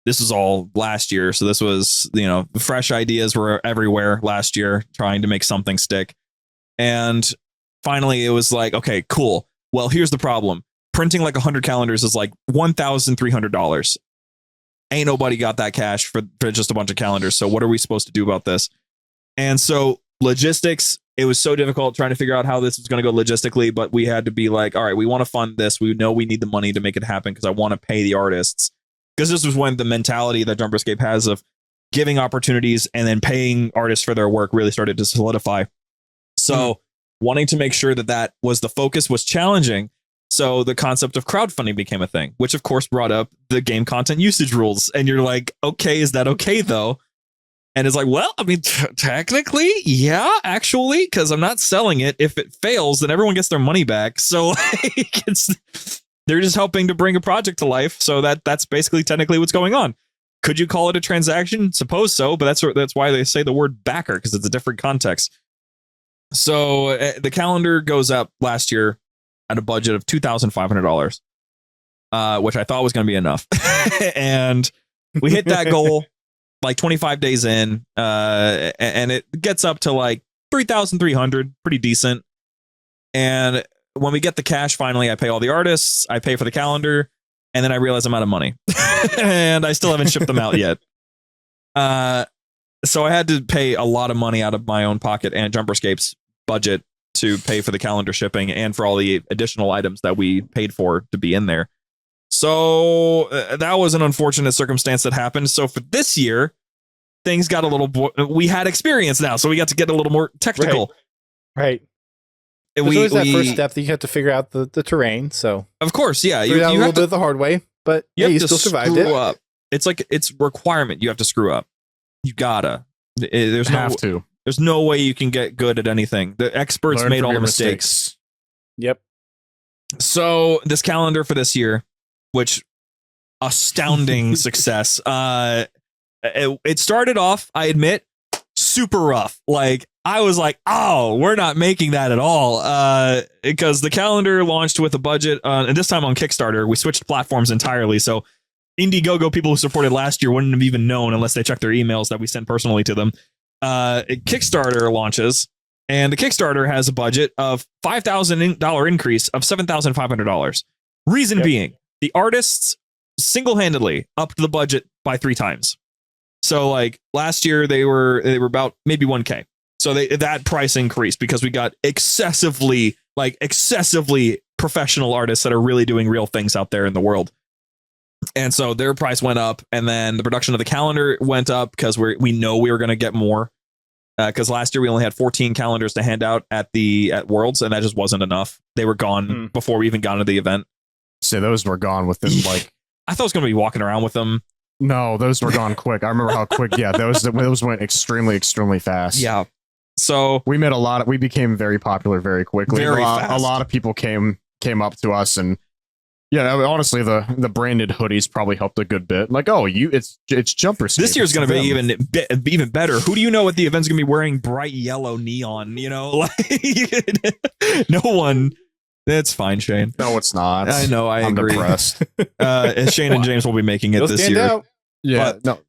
this was all last year. So this was, fresh ideas were everywhere last year, trying to make something stick. And finally it was like, okay, cool. Well, here's the problem. Printing like 100 calendars is like $1,300. Ain't nobody got that cash for just a bunch of calendars. So what are we supposed to do about this? And so logistics it was so difficult trying to figure out how this was going to go logistically, but we had to be like, all right, we want to fund this. We know we need the money to make it happen because I want to pay the artists. Because this was when the mentality that JumperScape has of giving opportunities and then paying artists for their work really started to solidify. So wanting to make sure that that was the focus was challenging. So the concept of crowdfunding became a thing, which of course brought up the game content usage rules. And you're like, okay, is that okay though? And it's like, well, I mean, technically, yeah, actually, because I'm not selling it. If it fails, then everyone gets their money back. So like, they're just helping to bring a project to life. So that's basically technically what's going on. Could you call it a transaction? Suppose so, but that's why they say the word backer, because it's a different context. So the calendar goes up last year at a budget of $2,500, which I thought was going to be enough. And we hit that goal like 25 days in, and it gets up to like 3,300, pretty decent. And when we get the cash, finally, I pay all the artists, I pay for the calendar, and then I realize I'm out of money. And I still haven't shipped them out yet. So I had to pay a lot of money out of my own pocket and JumperScape's budget to pay for the calendar shipping and for all the additional items that we paid for to be in there. So that was an unfortunate circumstance that happened. So for this year, things got a little, we had experience now, so we got to get a little more technical. Right. There's always that first step that you have to figure out the terrain. So of course, yeah, you have a little bit the hard way, but you still survived it. Up. It's like it's requirement. You have to screw up. You gotta. There's no way you can get good at anything. The experts made all the mistakes. Yep. So this calendar for this year, which astounding success. It started off, I admit, super rough. Like I was like, oh, we're not making that at all. Because the calendar launched with a budget, and this time on Kickstarter, we switched platforms entirely. So Indiegogo people who supported last year wouldn't have even known unless they checked their emails that we sent personally to them. Kickstarter launches, and the Kickstarter has a budget of $5,000 increase of $7,500. Reason being, the artists single-handedly upped the budget by 3 times. So like last year they were about maybe 1K. So that price increased because we got excessively professional artists that are really doing real things out there in the world. And so their price went up, and then the production of the calendar went up because we know we were going to get more. Because last year we only had 14 calendars to hand out at Worlds, and that just wasn't enough. They were gone before we even got into the event. So those were gone within like I thought I was going to be walking around with them. No, those were gone quick. I remember how quick. Yeah, those went extremely fast. Yeah. So we became very popular very quickly. A lot of people came up to us, and yeah, I mean, honestly, the branded hoodies probably helped a good bit. Like, oh, it's JumperScape. This year's going to be even better. Who do you know what the event's going to be wearing? Bright yellow neon. You know, like no one. It's fine, Shane. No, it's not. I know. I'm agree. Depressed. Shane and James will be making it this year. Out.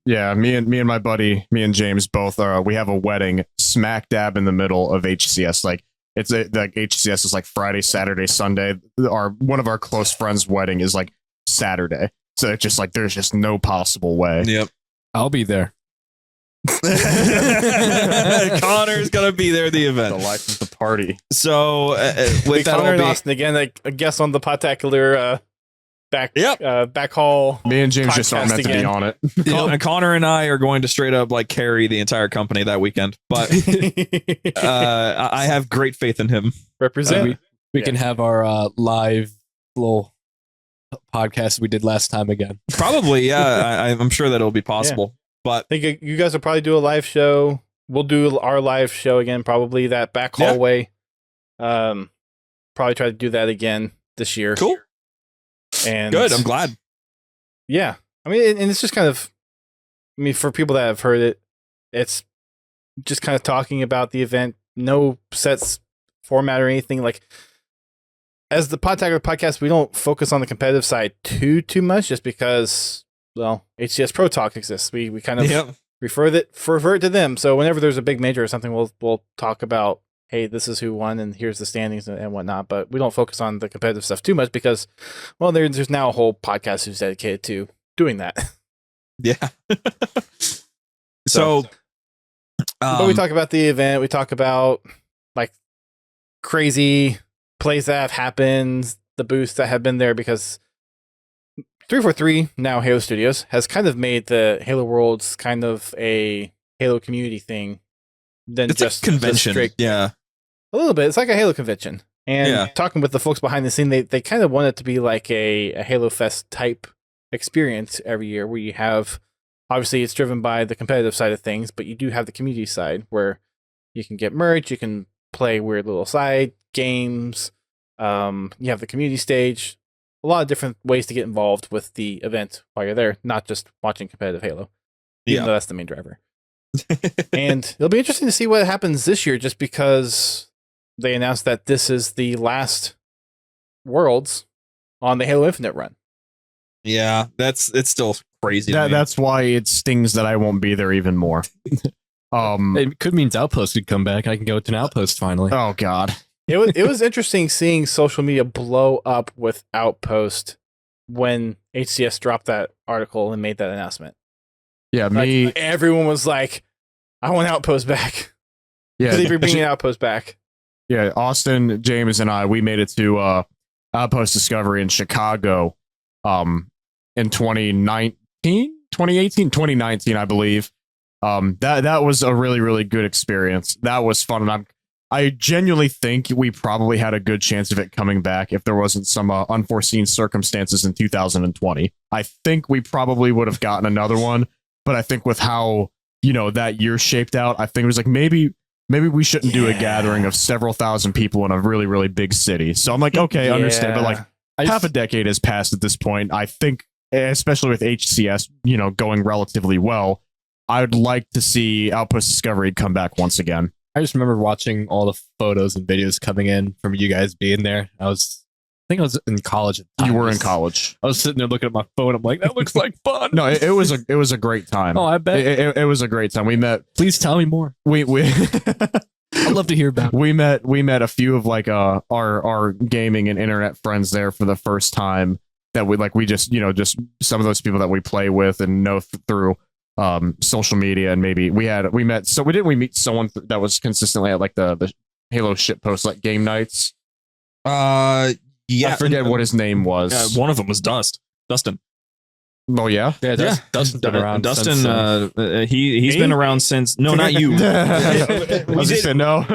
Yeah, me and my buddy, me and James both are. We have a wedding smack dab in the middle of HCS. Like like HCS is like Friday, Saturday, Sunday. One of our close friends' wedding is like Saturday. So it's just like there's just no possible way. Yep, I'll be there. Connor's gonna be there at the event. The life of the party. So with Connor and Austin again, like a guest on the Podtacular back hall. Me and James just aren't meant to be on it. And Connor and I are going to straight up like carry the entire company that weekend. But I have great faith in him. Represent. We can have our live little podcast we did last time again. Probably, yeah. I'm sure that it'll be possible. Yeah. But I think you guys will probably do a live show. We'll do our live show again, probably that back hallway. Probably try to do that again this year. Cool. And good. I'm glad. Yeah. I mean, and it's just kind of, for people that have heard it, it's just kind of talking about the event. No sets format or anything. Like, as the Podtacular podcast, we don't focus on the competitive side too much, just because, well, HCS Pro Talk exists. We kind of refer it to them. So whenever there's a big major or something, we'll talk about, hey, this is who won, and here's the standings and whatnot. But we don't focus on the competitive stuff too much because, well, there's now a whole podcast who's dedicated to doing that. Yeah. So but we talk about the event. We talk about like crazy plays that have happened, the boosts that have been there, because 343, now Halo Studios, has kind of made the Halo Worlds kind of a Halo community thing than It's just a convention. straight, Yeah. a little bit. It's like a Halo convention. And Yeah. talking with the folks behind the scene, they kind of want it to be like a Halo Fest type experience every year, where you have, obviously it's driven by the competitive side of things, but you do have the community side where you can get merch, you can play weird little side games, you have the community stage, a lot of different ways to get involved with the event while you're there, not just watching competitive Halo, even though that's the main driver. And it'll be interesting to see what happens this year, just because they announced that this is the last Worlds on the Halo Infinite run. Yeah, it's still crazy. That's why it stings that I won't be there even more. It could mean Outpost could come back. I can go to an Outpost finally. Oh God. It was interesting seeing social media blow up with Outpost when HCS dropped that article and made that announcement. Yeah, Like, everyone was like, "I want Outpost back." Yeah, They were bringing Outpost back. yeah. Austin, James, and I, we made it to Outpost Discovery in Chicago, in 2019, I believe. That was a really, really good experience. That was fun, and I genuinely think we probably had a good chance of it coming back if there wasn't some unforeseen circumstances in 2020. I think we probably would have gotten another one, but I think with how, that year shaped out, I think it was like maybe we shouldn't do a gathering of several thousand people in a really, really big city. So I'm like, okay, understand, but like half a decade has passed at this point. I think, especially with HCS, going relatively well, I would like to see Outpost Discovery come back once again. I just remember watching all the photos and videos coming in from you guys being there. I think I was in college at the time. You were in college. I was sitting there looking at my phone. I'm like, that looks like fun. No, it was a great time. Oh, I bet. It was a great time. We met. Please tell me more. We I'd love to hear about it. we met a few of like our gaming and internet friends there for the first time, that we just just some of those people that we play with and know through social media, and maybe we met. So we meet someone that was consistently at like the Halo shitpost, like game nights. Yeah, I forget what his name was. One of them was Dustin. Oh yeah, Dustin's been around. Dustin, since, he's been around since. No, not you. I was just saying no.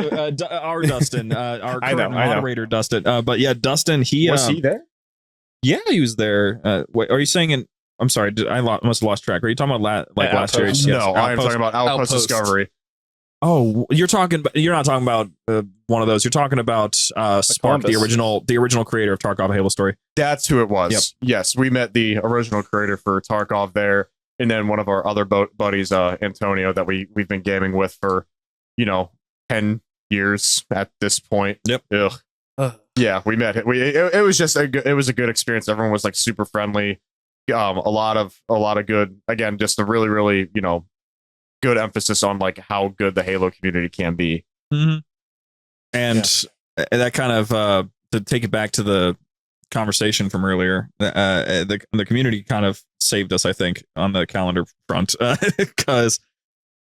Our Dustin, our current moderator, Dustin. But yeah, Dustin. Was he there? Yeah, he was there. Wait, are you saying I'm sorry, I must have lost track. Are you talking about last year? Yes. No, I'm talking about Outpost Discovery. Oh, you're not talking about one of those. You're talking about Spark, the original creator of Tarkov: Halo Story. That's who it was. Yep. Yes, we met the original creator for Tarkov there, and then one of our other buddies, Antonio, that we've been gaming with for 10 years at this point. Yep. Ugh. Yeah, we met. It was just a good experience. Everyone was like super friendly. A lot of good. Again, just a really, really good emphasis on like how good the Halo community can be. Mm-hmm. And that kind of to take it back to the conversation from earlier, the community kind of saved us, I think, on the calendar front, because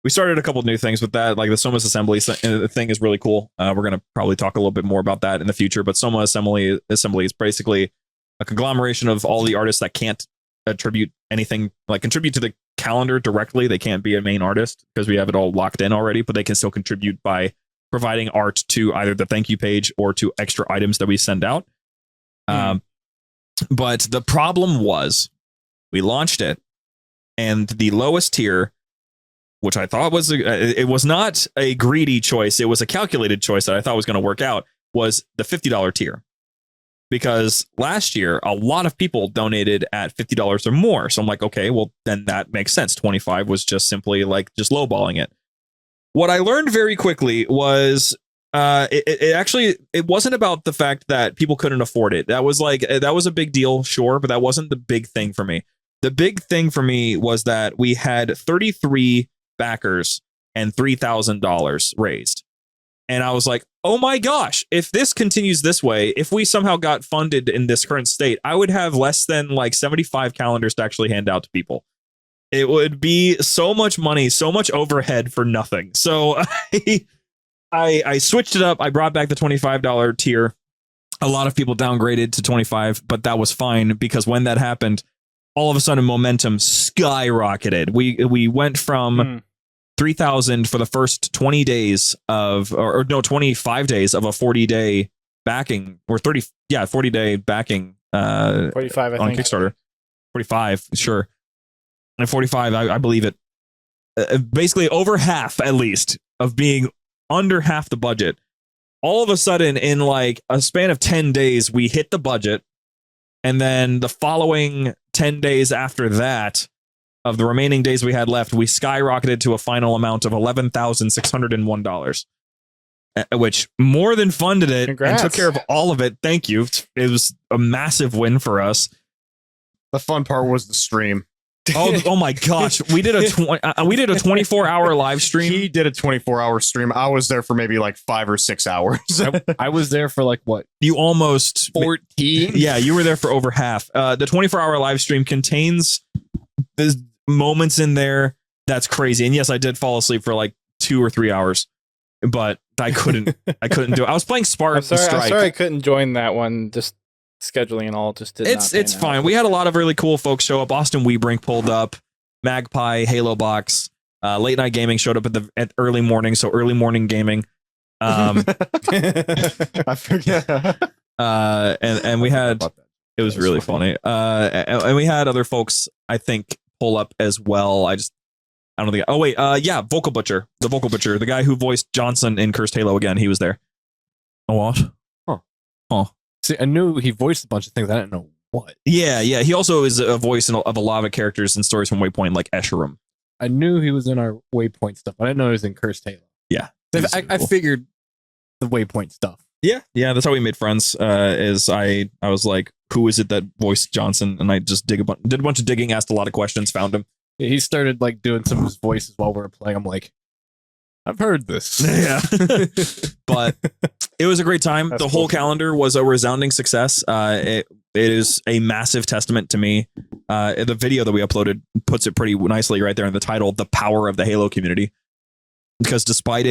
we started a couple of new things with that. Like the Soma's Assembly thing is really cool. We're going to probably talk a little bit more about that in the future, but Soma Assembly is basically a conglomeration of all the artists that can't contribute to the calendar directly. They can't be a main artist because we have it all locked in already, but they can still contribute by providing art to either the thank you page or to extra items that we send out. But the problem was we launched it, and the lowest tier, which I thought was it was not a greedy choice, it was a calculated choice that I thought was going to work out, was the $50 tier. Because last year, a lot of people donated at $50 or more. So I'm like, okay, well, then that makes sense. 25 was just simply like just lowballing it. What I learned very quickly was it wasn't about the fact that people couldn't afford it. That was a big deal, sure, but that wasn't the big thing for me. The big thing for me was that we had 33 backers and $3,000 raised. And I was like, oh my gosh, if this continues this way, if we somehow got funded in this current state, I would have less than like 75 calendars to actually hand out to people. It would be so much money, so much overhead for nothing. So I switched it up. I brought back the $25 tier. A lot of people downgraded to 25, but that was fine because when that happened, all of a sudden momentum skyrocketed. We went from 3,000 for the first 20 days of, or no, 25 days of a 40-day backing, or 40-day backing 45, I on think. Kickstarter. 45, sure. And 45, I believe it. Basically over half, at least, of being under half the budget. All of a sudden, in like a span of 10 days, we hit the budget. And then the following 10 days after that, of the remaining days we had left, we skyrocketed to a final amount of $11,601, which more than funded it. Congrats. And took care of all of it. Thank you. It was a massive win for us. The fun part was the stream. Oh my gosh, we did a 24-hour live stream. He did a 24-hour stream. I was there for maybe like 5 or 6 hours. I was there for like what? You almost 14? Yeah, you were there for over half. The 24-hour live stream contains there's moments in there that's crazy. And yes, I did fall asleep for like 2 or 3 hours, but I couldn't do it. I was playing Spartan Strike. I'm sorry I couldn't join that one. Just scheduling and all just did not pan it's out. fine. We had a lot of really cool folks show up. Austin Weebrink pulled up, Magpie, Halo Box, Late Night Gaming showed up at early morning, so early morning gaming. I forget. And we had it was really funny. And we had other folks I think pull up as well. I don't think. Oh wait, Vocal Butcher, the guy who voiced Johnson in Cursed Halo again. He was there. Oh what? Oh. See, I knew he voiced a bunch of things. I didn't know what. Yeah. He also is a voice of a lot of characters and stories from Waypoint, like Escherum. I knew he was in our Waypoint stuff. I didn't know he was in Cursed Halo. Yeah. I figured the Waypoint stuff. Yeah. That's how we made friends. Is I was like, who is it that voiced Johnson? And I just did a bunch of digging, asked a lot of questions, found him. Yeah, he started like doing some of his voices while we were playing. I'm like, I've heard this. Yeah. But it was a great time. That's the whole cool. calendar was a resounding success. It is a massive testament to me. The video that we uploaded puts it pretty nicely right there in the title, The Power of the Halo Community. Because despite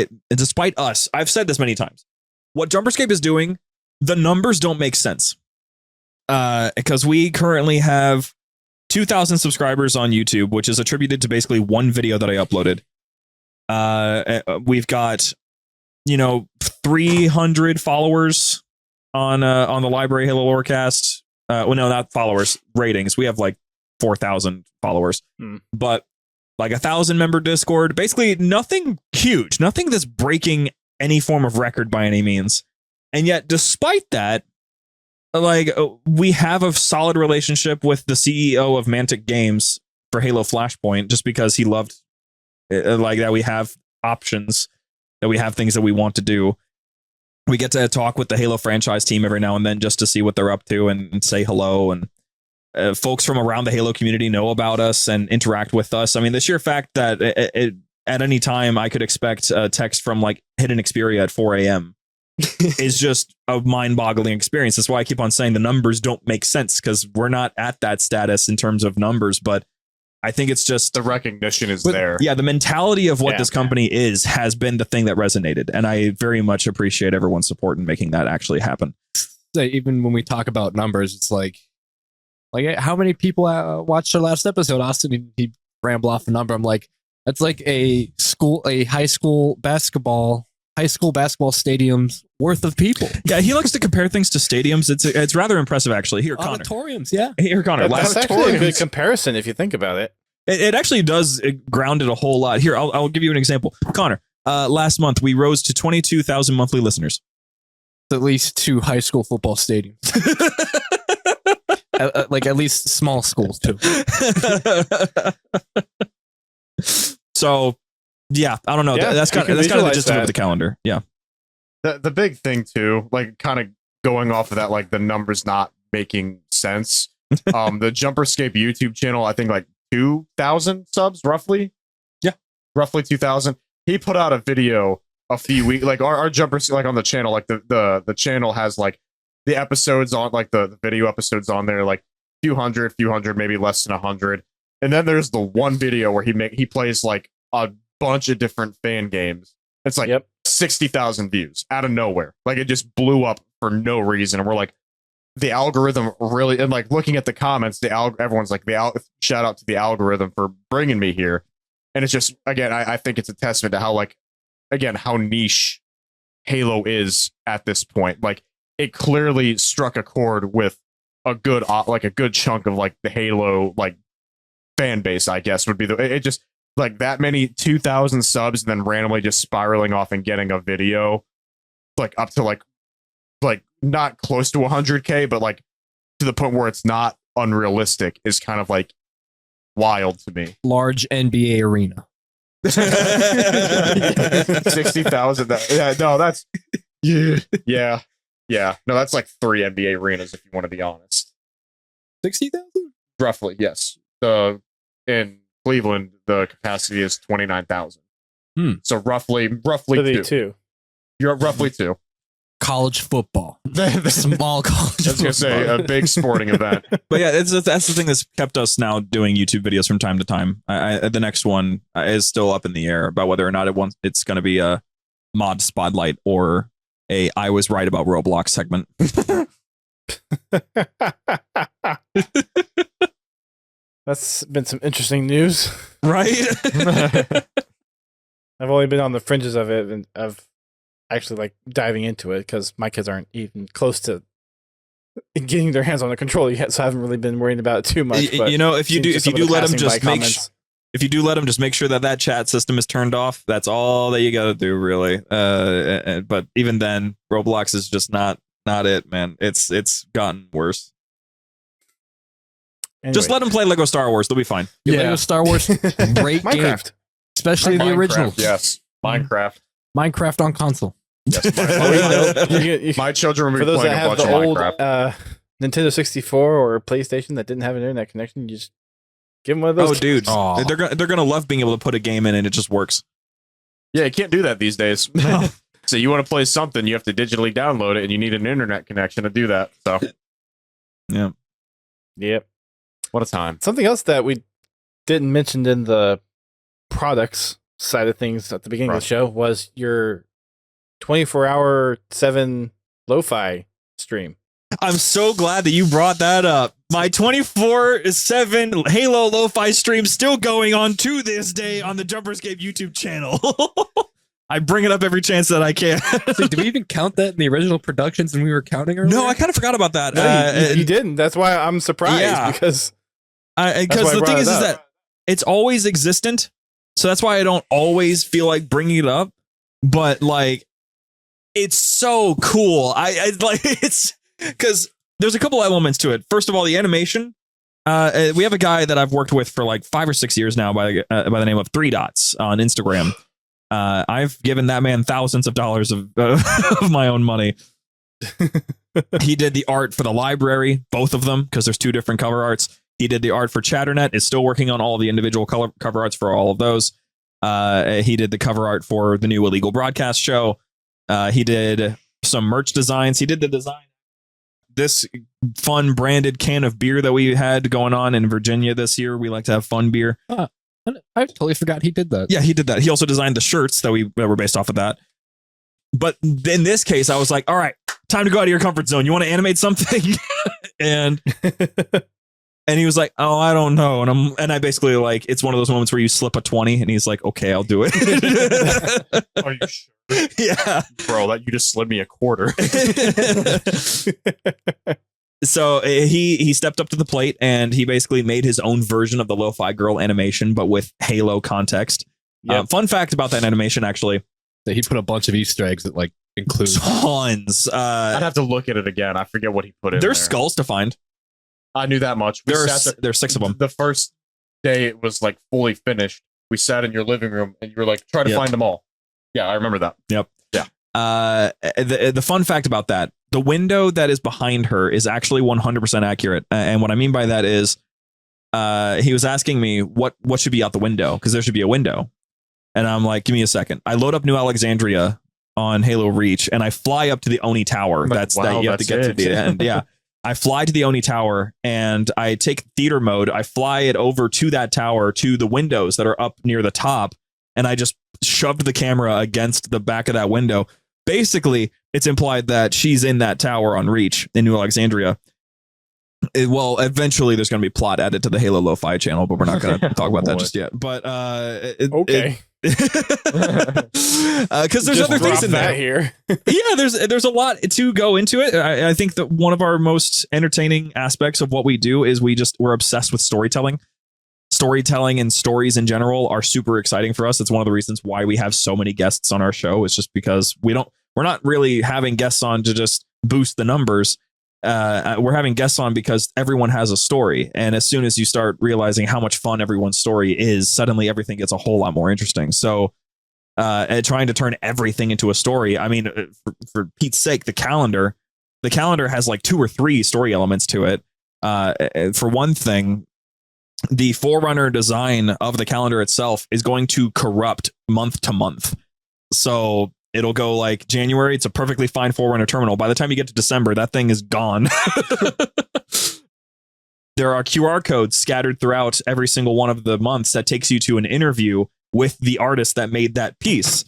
us, I've said this many times, what JumperScape is doing, the numbers don't make sense. Because we currently have 2,000 subscribers on YouTube, which is attributed to basically one video that I uploaded. We've got 300 followers on the Library Halo Lorecast. Well, no, not followers, ratings. We have like 4,000 followers, but like 1,000 member Discord. Basically, nothing huge, nothing that's breaking any form of record by any means. And yet, despite that, like we have a solid relationship with the CEO of Mantic Games for Halo Flashpoint, just because he loved like that we have options, that we have things that we want to do. We get to talk with the Halo franchise team every now and then just to see what they're up to and say hello. And folks from around the Halo community know about us and interact with us. I mean, the sheer fact that at any time I could expect a text from like Hidden Xperia at 4 a.m. is just a mind-boggling experience. That's why I keep on saying the numbers don't make sense, because we're not at that status in terms of numbers, but I think it's just the recognition is there. Yeah, the mentality of what this company has been the thing that resonated, and I very much appreciate everyone's support in making that actually happen. Even when we talk about numbers, it's like how many people watched our last episode? Austin, he ramble off a number. I'm like, that's like a high school basketball stadiums worth of people. Yeah, he likes to compare things to stadiums. It's rather impressive, actually. Here, Connor. Auditoriums, yeah. Here, Connor. That's actually a good comparison if you think about it. It actually does ground it a whole lot. Here, I'll give you an example. Connor, last month we rose to 22,000 monthly listeners. At least 2 high school football stadiums. Like at least small schools too. So, yeah, I don't know. Yeah, that's kind of the gist of the calendar. Yeah. The big thing too, like kind of going off of that, like the numbers not making sense. The JumperScape YouTube channel, I think like 2,000 subs roughly. Yeah, roughly 2,000. He put out a video a few weeks, like our Jumpers, like on the channel, like the channel has like the episodes on, like the video episodes on there, like few hundred, maybe less than 100. And then there's the one video where he plays like a bunch of different fan games. It's like 60,000 views out of nowhere. Like it just blew up for no reason. And we're like, the algorithm really, and like looking at the comments, everyone's like, shout out to the algorithm for bringing me here. And it's just, again, I think it's a testament to how how niche Halo is at this point. Like it clearly struck a chord with a good chunk of like the Halo like fan base, I guess would be it just like that many 2,000 subs and then randomly just spiraling off and getting a video like up to like not close to 100K, but like to the point where it's not unrealistic is kind of like wild to me. Large NBA arena. 60,000. No, that's yeah. No, that's like 3 NBA arenas if you want to be honest. 60,000? Roughly, yes. In Cleveland, the capacity is 29,000. So roughly two. You're roughly 2. College football. Small college I was going to say a big sporting event. But yeah, that's the thing that's kept us now doing YouTube videos from time to time. The next one is still up in the air about whether or not it's going to be a mod spotlight or a I was right about Roblox segment. That's been some interesting news. Right? I've only been on the fringes of it and of actually like diving into it because my kids aren't even close to getting their hands on the controller yet, so I haven't really been worrying about it too much. But you know, if you do let them just make sure that chat system is turned off, that's all that you got to do, really. But even then, Roblox is just not it, man. It's gotten worse. Anyway. Just let them play Lego Star Wars; they'll be fine. Lego Star Wars, great Minecraft, game, especially the original. Yes, Minecraft on console. Yes, my children will be playing a bunch of Minecraft. Nintendo 64 or PlayStation that didn't have an internet connection, you just give them one of those. Oh, dude, they're gonna love being able to put a game in and it just works. Yeah, you can't do that these days. So you want to play something, you have to digitally download it, and you need an internet connection to do that. So, yep. What a time. Something else that we didn't mention in the products side of things at the beginning of the show was your 24-hour 7 lo-fi stream. I'm so glad that you brought that up. My 24/7 Halo lo-fi stream still going on to this day on the JumperScape YouTube channel. I bring it up every chance that I can. So, did we even count that in the original productions when we were counting earlier? No, I kind of forgot about that. No, you didn't. That's why I'm surprised because the thing is that it's always existent. So that's why I don't always feel like bringing it up. But like, it's so cool. I like it's because there's a couple elements to it. First of all, the animation. We have a guy that I've worked with for like 5 or 6 years now by the name of 3 Dots on Instagram. I've given that man thousands of dollars of my own money. He did the art for the library, both of them, because there's 2 different cover arts. He did the art for Chatternet, is still working on all the individual cover arts for all of those. He did the cover art for the new Illegal Broadcast show. He did some merch designs. He did the design. This fun branded can of beer that we had going on in Virginia this year. We like to have fun beer. I totally forgot he did that. Yeah, he did that. He also designed the shirts that were based off of that. But in this case, I was like, all right, time to go out of your comfort zone. You want to animate something? and he was like, oh, I don't know. And I basically like, it's one of those moments where you slip a 20 and he's like, okay, I'll do it. Are you sure? Yeah. Bro, you just slid me a quarter. So he stepped up to the plate and he basically made his own version of the Lo-Fi Girl animation, but with Halo context. Yep. Fun fact about that animation, actually. That he put a bunch of Easter eggs that like include tons. I'd have to look at it again. I forget what he put in There's there. skulls to find. I knew that much. There's 6 of them. The first day it was like fully finished. We sat in your living room and you were like, try to find them all. Yeah, I remember that. Yep. Yeah. The fun fact about that, the window that is behind her is actually 100% accurate. And what I mean by that is he was asking me what should be out the window, because there should be a window. And I'm like, give me a second. I load up New Alexandria on Halo Reach and I fly up to the Oni Tower. That you have to get to the end. Yeah. I fly to the Oni Tower and I take theater mode. I fly it over to that tower to the windows that are up near the top. And I just shoved the camera against the back of that window. Basically, it's implied that she's in that tower on Reach in New Alexandria. Well, eventually there's going to be plot added to the Halo Lo-Fi channel, but we're not going to talk about that just yet. But Okay. Because there's Just other things in drop that there. here. Yeah, there's a lot to go into it. I think that one of our most entertaining aspects of what we do is we're obsessed with storytelling. Storytelling and stories in general are super exciting for us. It's one of the reasons why we have so many guests on our show. It's just because we're not really having guests on to just boost the numbers. We're having guests on because everyone has a story. And as soon as you start realizing how much fun everyone's story is, suddenly everything gets a whole lot more interesting. So trying to turn everything into a story. I mean, for Pete's sake, the calendar has like 2 or 3 story elements to it. For one thing, the forerunner design of the calendar itself is going to corrupt month to month. So it'll go like January, it's a perfectly fine forerunner terminal. By the time you get to December, that thing is gone. There are QR codes scattered throughout every single one of the months that takes you to an interview with the artist that made that piece.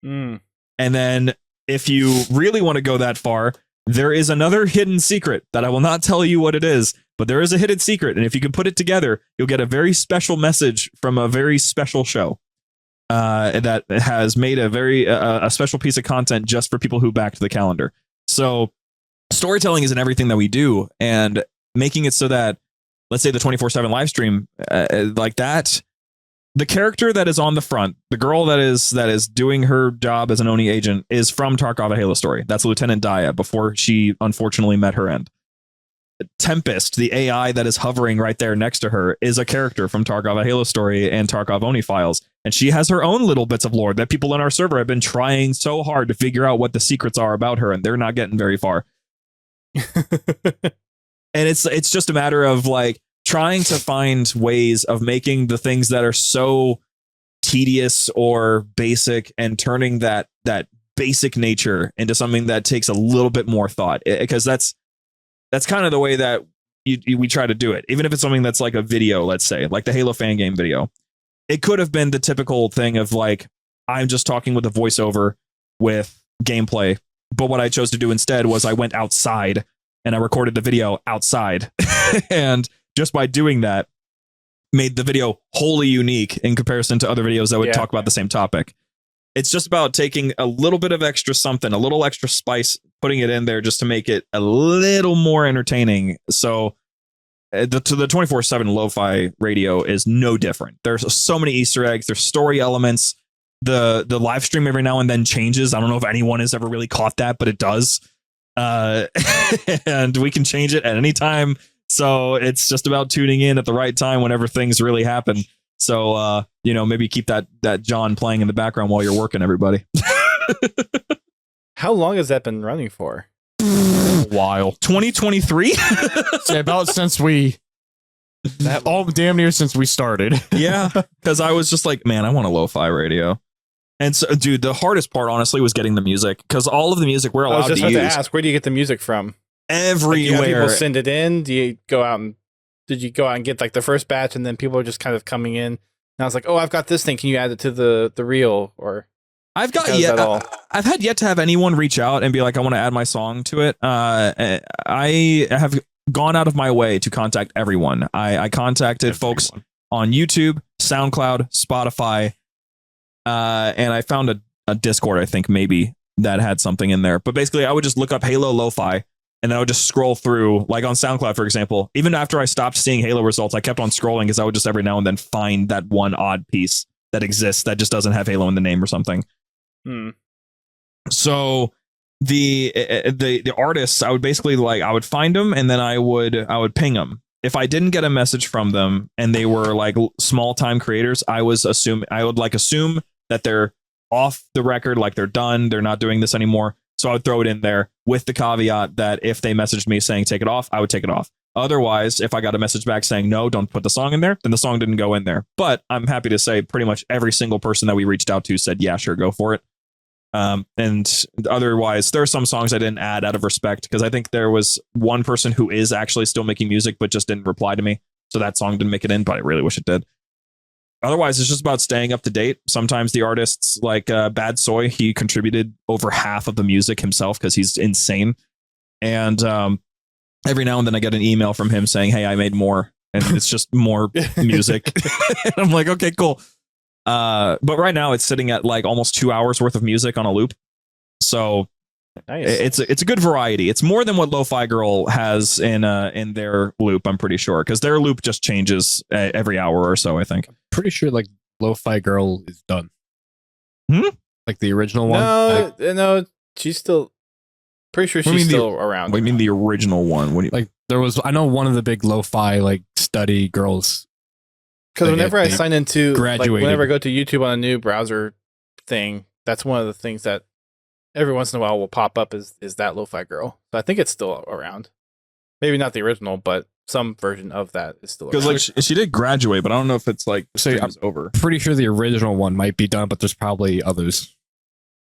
And then if you really want to go that far, there is another hidden secret that I will not tell you what it is, but there is a hidden secret. And if you can put it together, you'll get a very special message from a very special show that has made a special piece of content just for people who backed the calendar. So storytelling is in everything that we do, and making it so that, let's say the 24/7 live stream like that, the character that is on the front, the girl that is doing her job as an Oni agent, is from Tarkov: A Halo Story. That's Lieutenant Daya before she unfortunately met her end. Tempest, the AI that is hovering right there next to her, is a character from Tarkov: A Halo Story and Tarkov Oni Files. And she has her own little bits of lore that people on our server have been trying so hard to figure out what the secrets are about her, and they're not getting very far. And it's just a matter of like trying to find ways of making the things that are so tedious or basic and turning that basic nature into something that takes a little bit more thought, because that's kind of the way that we try to do it. Even if it's something that's like a video, let's say, like the Halo fan game video. It could have been the typical thing of like, I'm just talking with a voiceover with gameplay. But what I chose to do instead was I went outside and I recorded the video outside. And just by doing that, made the video wholly unique in comparison to other videos that would talk about the same topic. It's just about taking a little bit of extra something, a little extra spice, putting it in there just to make it a little more entertaining. So the 24/7 lo-fi radio is no different. There's so many Easter eggs. There's story elements. The live stream every now and then changes. I don't know if anyone has ever really caught that, but it does. And we can change it at any time. So it's just about tuning in at the right time whenever things really happen. So, maybe keep that John playing in the background while you're working, everybody. How long has that been running for? A while. 2023? About since damn near since we started. Yeah, because I was just like, man, I want a lo-fi radio. And so, dude, the hardest part, honestly, was getting the music, because all of the music we're allowed to use. I was just about to ask, where do you get the music from? Everywhere. Like, people send it in? Did you go out and get like the first batch, and then people are just kind of coming in? And I was like, oh, I've got this thing. Can you add it to the reel? Or I've had yet to have anyone reach out and be like, I want to add my song to it. I have gone out of my way to contact everyone. I contacted folks on YouTube, SoundCloud, Spotify, and I found a Discord, I think, maybe, that had something in there. But basically, I would just look up Halo Lo-Fi, and then I would just scroll through, like on SoundCloud, for example. Even after I stopped seeing Halo results, I kept on scrolling because I would just every now and then find that one odd piece that exists that just doesn't have Halo in the name or something. So the artists, I would basically I would find them, and then I would ping them. If I didn't get a message from them and they were like small time creators, I would assume that they're off the record, like they're done, they're not doing this anymore. So I would throw it in there with the caveat that if they messaged me saying take it off, I would take it off. Otherwise, if I got a message back saying no, don't put the song in there, then the song didn't go in there. But I'm happy to say pretty much every single person that we reached out to said, yeah, sure, go for it. And otherwise, there are some songs I didn't add out of respect, because I think there was one person who is actually still making music but just didn't reply to me. So that song didn't make it in, but I really wish it did. otherwise, it's just about staying up to date. Sometimes the artists like Bad Soy, he contributed over half of the music himself because he's insane. And every now and then I get an email from him saying, "Hey, I made more," and it's just more music. And I'm like, okay, cool. But right now it's sitting at like almost 2 hours worth of music on a loop. So nice. It's a good variety. It's more than what Lo-Fi Girl has in their loop, I'm pretty sure, because their loop just changes every hour or so, I think. I'm pretty sure like Lo-Fi Girl is done. Like the original one? No, she's still pretty sure she's still around. What do you mean the original one? What do you like? There was, I know one of the big lo-fi like study girls. Because whenever I sign into, graduated. like, whenever I go to YouTube on a new browser thing, that's one of the things that every once in a while will pop up is that Lo-Fi Girl. So I think it's still around. Maybe not the original, but some version of that is still around. Because like she did graduate, but I don't know if it's like over. Pretty sure the original one might be done, but there's probably others.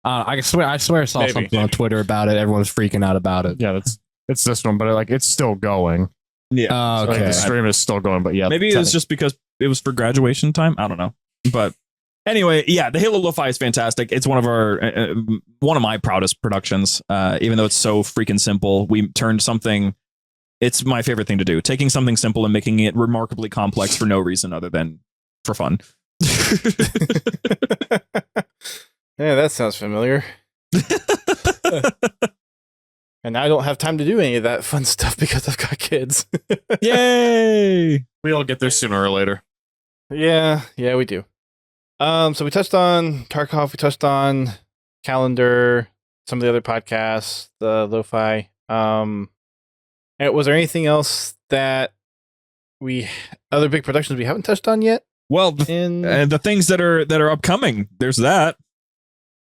I swear I saw something on Twitter about it. Everyone's freaking out about it. Yeah, it's this one, but like it's still going. Yeah. Okay. Like, the stream is still going, but yeah. Maybe it's just because it was for graduation time. I don't know. But anyway, yeah, the Halo Lo-Fi is fantastic. It's one of my proudest productions. Even though it's so freaking simple, we turned something. It's my favorite thing to do. Taking something simple and making it remarkably complex for no reason other than for fun. Yeah, that sounds familiar. And I don't have time to do any of that fun stuff because I've got kids. Yay! We all get there sooner or later. Yeah, we do. So we touched on Tarkov, we touched on Calendar, some of the other podcasts, the Lo-Fi. And was there anything else that other big productions we haven't touched on yet? Well, the things that are upcoming, there's that.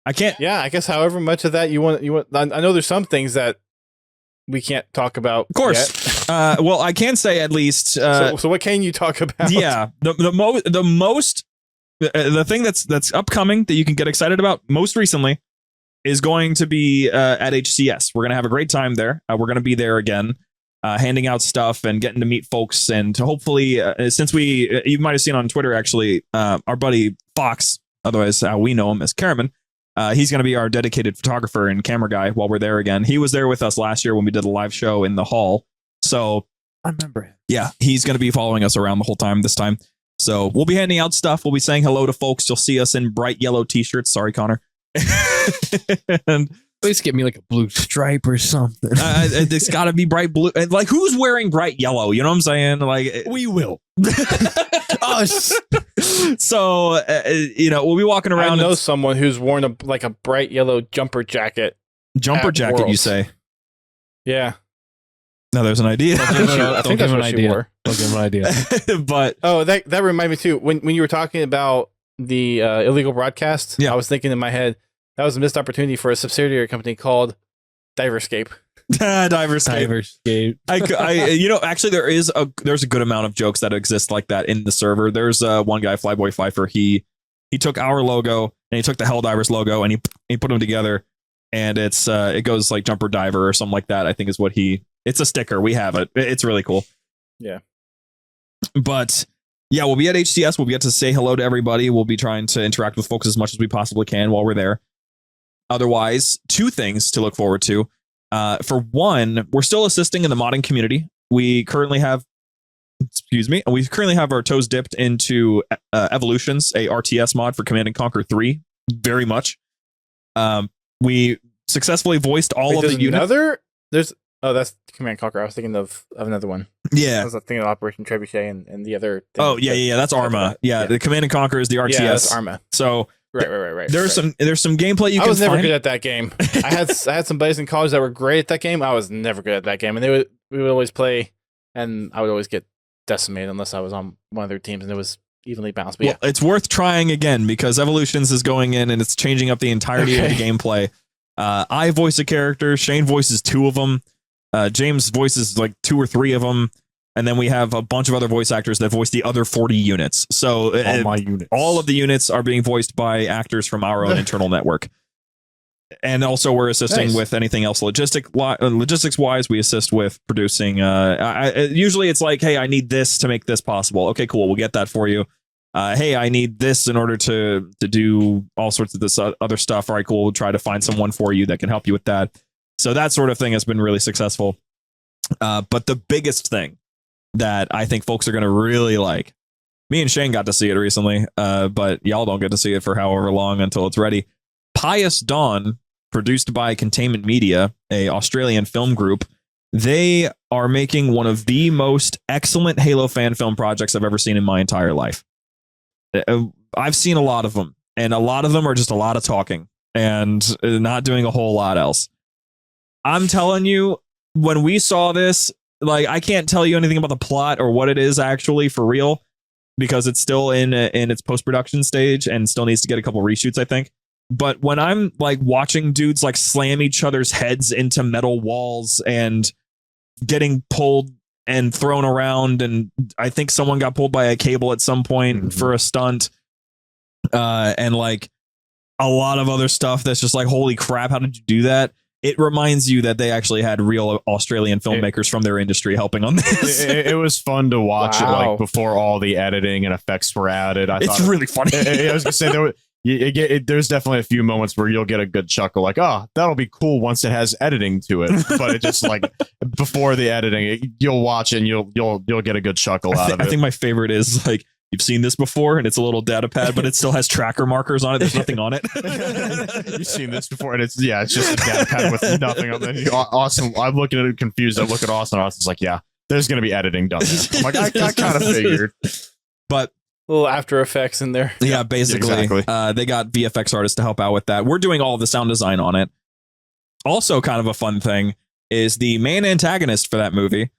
I can't. Yeah, I guess however much of that you want. I know there's some things that we can't talk about. Of course. Well, I can say at least. So what can you talk about? Yeah, the thing that's upcoming that you can get excited about most recently is going to be at HCS. We're gonna have a great time there. We're gonna be there again, handing out stuff and getting to meet folks, and to hopefully, since you might have seen on Twitter actually, our buddy Fox, otherwise we know him as Karaman. He's going to be our dedicated photographer and camera guy while we're there again. He was there with us last year when we did a live show in the hall. So I remember him. Yeah, he's going to be following us around the whole time this time. So we'll be handing out stuff. We'll be saying hello to folks. You'll see us in bright yellow t-shirts. Sorry, Connor. And please get me like a blue stripe or something. It's got to be bright blue. Like, who's wearing bright yellow? You know what I'm saying? Like, we will. Us. So, we'll be walking around. I know someone who's worn a bright yellow jumper jacket. Jumper jacket, Worlds. You say? Yeah. No, there's an idea. I think that's what she wore. Don't give him an idea. But that reminded me too. When you were talking about the illegal broadcast, I was thinking in my head that was a missed opportunity for a subsidiary company called JumperScape. JumperScape. Actually, there's a good amount of jokes that exist like that in the server. There's one guy, Flyboy Pfeiffer. He took our logo and he took the Helldivers logo and he put them together, and it goes like Jumper Diver or something like that. I think is what it's a sticker. We have it. It's really cool. Yeah. But yeah, we'll be at HCS. We'll get to say hello to everybody. We'll be trying to interact with folks as much as we possibly can while we're there. Otherwise, two things to look forward to. For one, we're still assisting in the modding community. We currently have our toes dipped into Evolutions, a RTS mod for Command and Conquer 3. Very much. We successfully voiced all of the units. That's Command and Conquer. I was thinking of another one. Yeah. I was thinking of Operation Trebuchet and the other thing. Oh, yeah. That's Arma. Yeah, the Command and Conquer is the RTS. Yeah, that's Arma. So Right. There's some gameplay you can find. I was never good at that game. I had some buddies in college that were great at that game. I was never good at that game, and we would always play, and I would always get decimated unless I was on one of their teams, and it was evenly balanced. But it's worth trying again because Evolutions is going in and it's changing up the entirety of the gameplay. I voice a character. Shane voices 2 of them. James voices like 2 or 3 of them. And then we have a bunch of other voice actors that voice the other 40 units. So all of the units are being voiced by actors from our own internal network. And also we're assisting with anything else logistics wise. We assist with producing. Usually it's like, hey, I need this to make this possible. Okay, cool. We'll get that for you. hey, I need this in order to do all sorts of this other stuff. All right, cool. We'll try to find someone for you that can help you with that. So that sort of thing has been really successful. But the biggest thing that I think folks are going to really like, me and Shane got to see it recently, but y'all don't get to see it for however long until it's ready. Pious Dawn, produced by Containment Media, a Australian film group. They are making one of the most excellent Halo fan film projects I've ever seen in my entire life. I've seen a lot of them, and a lot of them are just a lot of talking and not doing a whole lot else. I'm telling you, when we saw this, like, I can't tell you anything about the plot or what it is actually for real, because it's still in its post-production stage and still needs to get a couple reshoots, I think. But when I'm like watching dudes like slam each other's heads into metal walls and getting pulled and thrown around, and I think someone got pulled by a cable at some point for a stunt, and like a lot of other stuff that's just like, holy crap, how did you do that? It reminds you that they actually had real Australian filmmakers from their industry helping on this. It was fun to watch it like before all the editing and effects were added. It's really funny. I was gonna say there's definitely a few moments where you'll get a good chuckle, like, oh, that'll be cool once it has editing to it. But it just like before the editing, you'll watch it and you'll get a good chuckle out of it. I think my favorite is like, you've seen this before, and it's a little data pad, but it still has tracker markers on it. There's nothing on it. You've seen this before, and it's just a data pad with nothing on it. Austin, I'm looking at it confused. I look at Austin. Austin's like, yeah, there's going to be editing done there. I'm like, I kind of figured. But little After Effects in there. Yeah, basically. Exactly. They got VFX artists to help out with that. We're doing all of the sound design on it. Also, kind of a fun thing is the main antagonist for that movie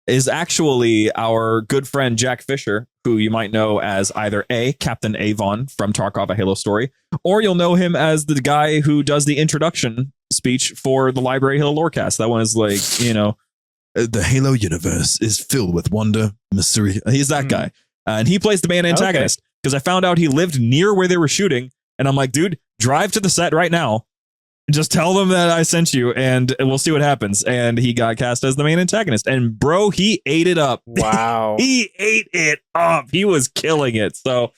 is actually our good friend Jack Fisher, who you might know as either A, Captain Avon from Tarkov, A Halo Story, or you'll know him as the guy who does the introduction speech for the Library Hill Lorecast. That one is like, the Halo universe is filled with wonder, mystery. He's that guy. And he plays the main antagonist because I found out he lived near where they were shooting. And I'm like, dude, drive to the set right now. Just tell them that I sent you and we'll see what happens. And he got cast as the main antagonist. And bro, he ate it up. Wow. He ate it up. He was killing it. So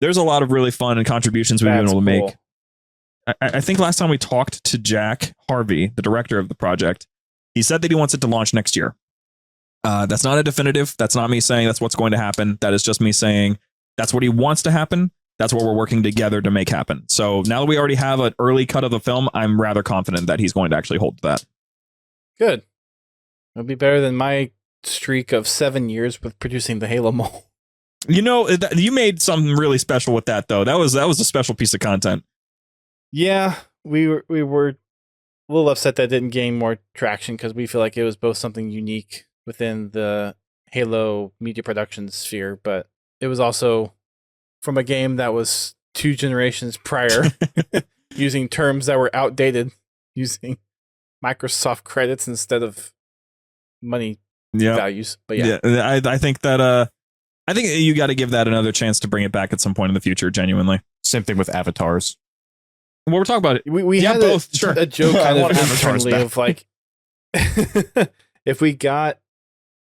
there's a lot of really fun and contributions we've been able to make. I think last time we talked to Jack Harvey, the director of the project, he said that he wants it to launch next year. That's not a definitive. That's not me saying that's what's going to happen. That is just me saying that's what he wants to happen. That's what we're working together to make happen. So now that we already have an early cut of the film, I'm rather confident that he's going to actually hold to that. Good. It'll be better than my streak of 7 years with producing the Halo Mole. You made something really special with that, though. That was a special piece of content. Yeah, we were a little upset that didn't gain more traction because we feel like it was both something unique within the Halo media production sphere, but it was also from a game that was 2 generations prior, using terms that were outdated, using Microsoft credits instead of money values. But yeah, I think that I think you got to give that another chance to bring it back at some point in the future. Genuinely, same thing with avatars. Well, we're talking about it. We had both. A joke kind of internally of like, if we got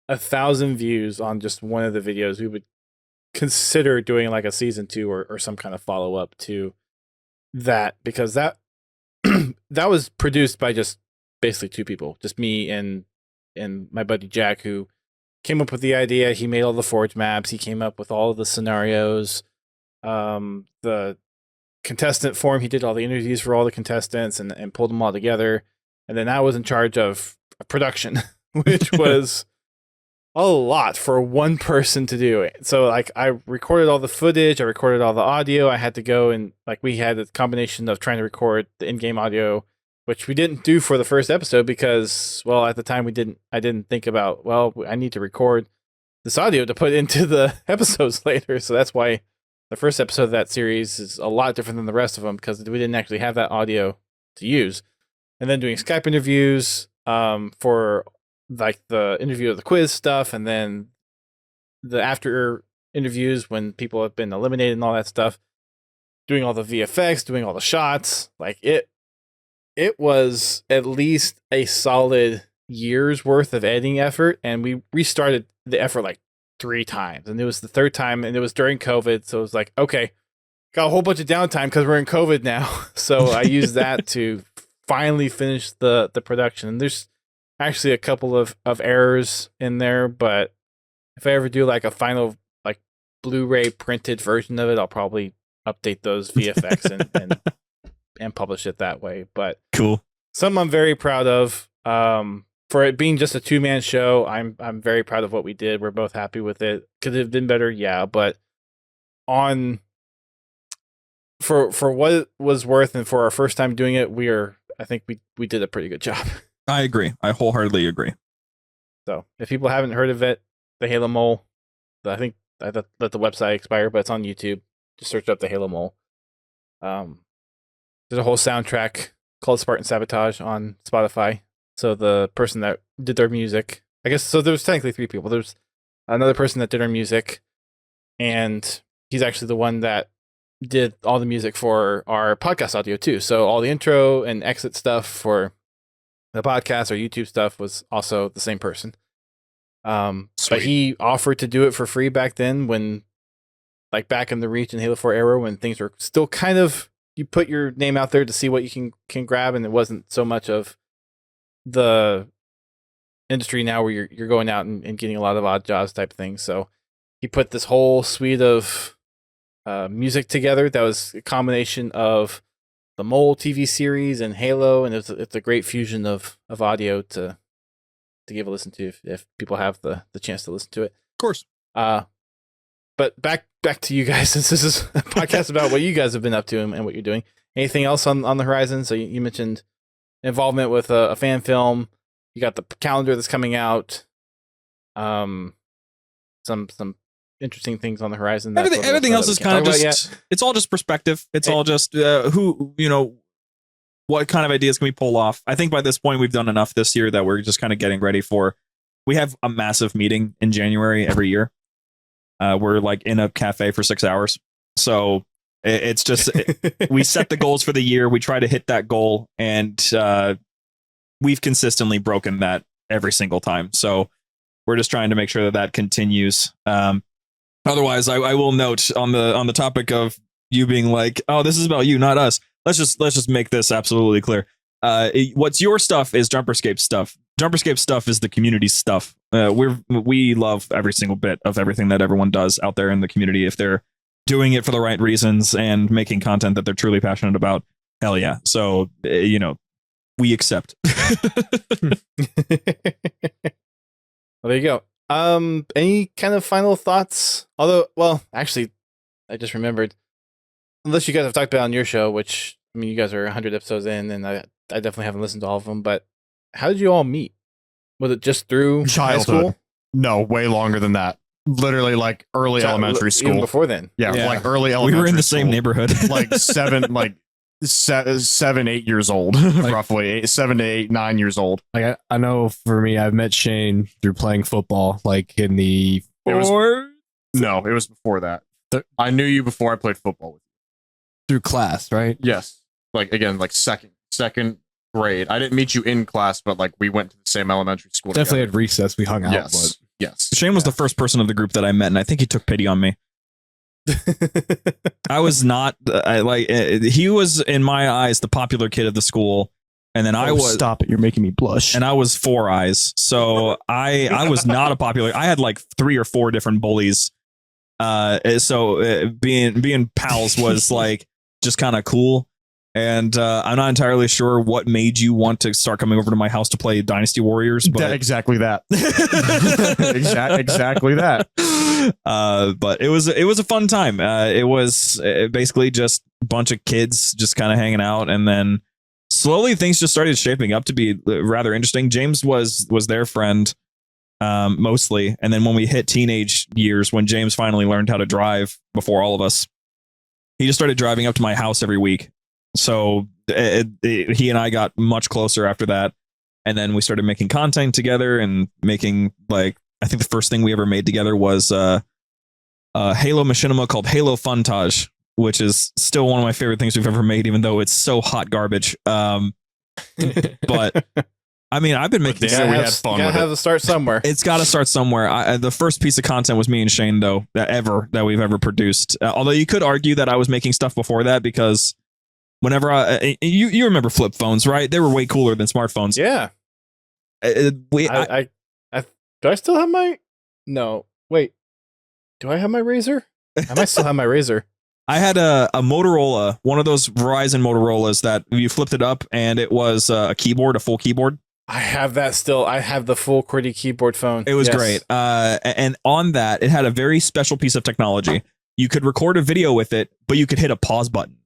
1,000 views on just one of the videos, we would consider doing like a season 2 or some kind of follow up to that, because that that was produced by just basically 2 people, just me and my buddy Jack, who came up with the idea. He made all the Forge maps. He came up with all of the scenarios. The contestant form, he did all the interviews for all the contestants and pulled them all together. And then I was in charge of production, which was a lot for one person to do it. So like I recorded all the footage, I recorded all the audio. I had to go and like we had a combination of trying to record the in-game audio, which we didn't do for the first episode because, well, at the time I didn't think about, well, I need to record this audio to put into the episodes later. So that's why the first episode of that series is a lot different than the rest of them, because we didn't actually have that audio to use. And then doing Skype interviews for like the interview of the quiz stuff, and then the after interviews when people have been eliminated and all that stuff, doing all the VFX, doing all the shots. Like it was at least a solid year's worth of editing effort, and we restarted the effort like 3 times, and it was the 3rd time, and it was during COVID, so it was like, okay, got a whole bunch of downtime because we're in COVID now. So I used that to finally finish the production. And there's actually a couple of errors in there, but if I ever do like a final like Blu-ray printed version of it, I'll probably update those VFX and publish it that way. But cool. Something I'm very proud of. For it being just a 2-man show, I'm very proud of what we did. We're both happy with it. Could it have been better? Yeah, but for what it was worth and for our first time doing it, I think we did a pretty good job. I agree. I wholeheartedly agree. So if people haven't heard of it, the Halo Mole, I think I let the website expire, but it's on YouTube. Just search up the Halo Mole. There's a whole soundtrack called Spartan Sabotage on Spotify. So the person that did their music, I guess, so there was technically 3 people. There's another person that did our music, and he's actually the one that did all the music for our podcast audio too. So all the intro and exit stuff for the podcast or YouTube stuff was also the same person. But he offered to do it for free back then, when like back in the Reach and Halo 4 era, when things were still kind of, you put your name out there to see what you can grab, and it wasn't so much of the industry now where you're going out and getting a lot of odd jobs type things. So he put this whole suite of music together that was a combination of the Mole TV series and Halo, and it's a great fusion of audio to give a listen to if people have the chance to listen to it. Of course. But back to you guys, since this is a podcast about what you guys have been up to and what you're doing. Anything else on the horizon? So you mentioned involvement with a fan film. You got the calendar that's coming out. Some interesting things on the horizon. Everything else is kind of just, it's all just perspective. It's all just what kind of ideas can we pull off? I think by this point we've done enough this year that we're just kind of getting ready for, we have a massive meeting in January every year. We're like in a cafe for 6 hours. So it's just, we set the goals for the year. We try to hit that goal, and we've consistently broken that every single time. So we're just trying to make sure that continues. Otherwise, I will note on the topic of you being like, oh, this is about you, not us. Let's just make this absolutely clear. What's your stuff is JumperScape stuff. JumperScape stuff is the community stuff. We love every single bit of everything that everyone does out there in the community. If they're doing it for the right reasons and making content that they're truly passionate about, hell yeah. So, we accept. Well, there you go. Any kind of final thoughts? Although, well, actually, I just remembered, unless you guys have talked about it on your show, which, I mean, you guys are 100 episodes in, and I definitely haven't listened to all of them, but how did you all meet? Was it just through high school? No, way longer than that. Literally like early elementary school. Even before then. Yeah, like early elementary school. We were in the school, same neighborhood. like 7, 8 years old, roughly 7 to 8, 9 years old. Like I know for me, I've met Shane through playing football, like in the it was before that. I knew you before I played football with you. Through class, right? Yes. Like again, like second grade. I didn't meet you in class, but like we went to the same elementary school. Definitely together. at recess, we hung out. Yes. But yes. Shane was the first person of the group that I met, and I think he took pity on me. I was not he was in my eyes the popular kid of the school, and then I was stop it, you're making me blush. And I was 4 eyes, so I was not a popular. I had like 3 or 4 different bullies. So being pals was like just kind of cool. And I'm not entirely sure what made you want to start coming over to my house to play Dynasty Warriors, but exactly that. Exactly that. But it was a fun time. It was basically just a bunch of kids just kind of hanging out, and then slowly things just started shaping up to be rather interesting. James was their friend mostly, and then when we hit teenage years, when James finally learned how to drive before all of us, he just started driving up to my house every week. So he and I got much closer after that, and then we started making content together and making, like, I think the first thing we ever made together was a Halo machinima called Halo Funtage, which is still one of my favorite things we've ever made, even though it's so hot garbage. But I mean, I've been making. Yeah, we had fun. Gotta have to start somewhere. It's got to start somewhere. The first piece of content was me and Shane, though, that we've ever produced. Although you could argue that I was making stuff before that, because whenever you remember flip phones, right? They were way cooler than smartphones. Yeah. Do I still have my? No. Wait. Do I have my Razor? I might still have my Razor. I had a Motorola, one of those Verizon Motorola's that you flipped it up and it was a keyboard, a full keyboard. I have that still. I have the full QWERTY keyboard phone. It was great. And on that, it had a very special piece of technology. You could record a video with it, but you could hit a pause button.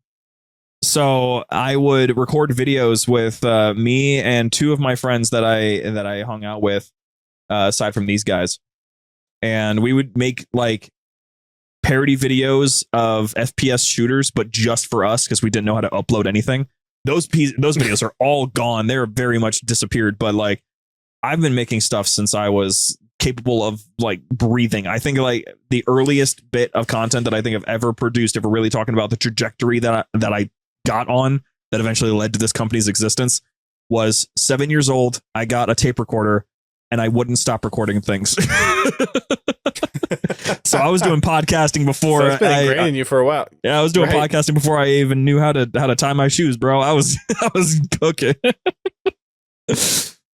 So I would record videos with me and two of my friends that I hung out with, aside from these guys. And we would make like parody videos of FPS shooters, but just for us, because we didn't know how to upload anything. Those videos are all gone. They're very much disappeared. But like, I've been making stuff since I was capable of like breathing. I think like the earliest bit of content that I think I've ever produced, if we're really talking about the trajectory that I got on, that eventually led to this company's existence, was 7 years old. I got a tape recorder and I wouldn't stop recording things. So I was doing podcasting before. So it's been ingrained in you for a while. Yeah, I was doing podcasting before I even knew how to tie my shoes, bro. I was cooking.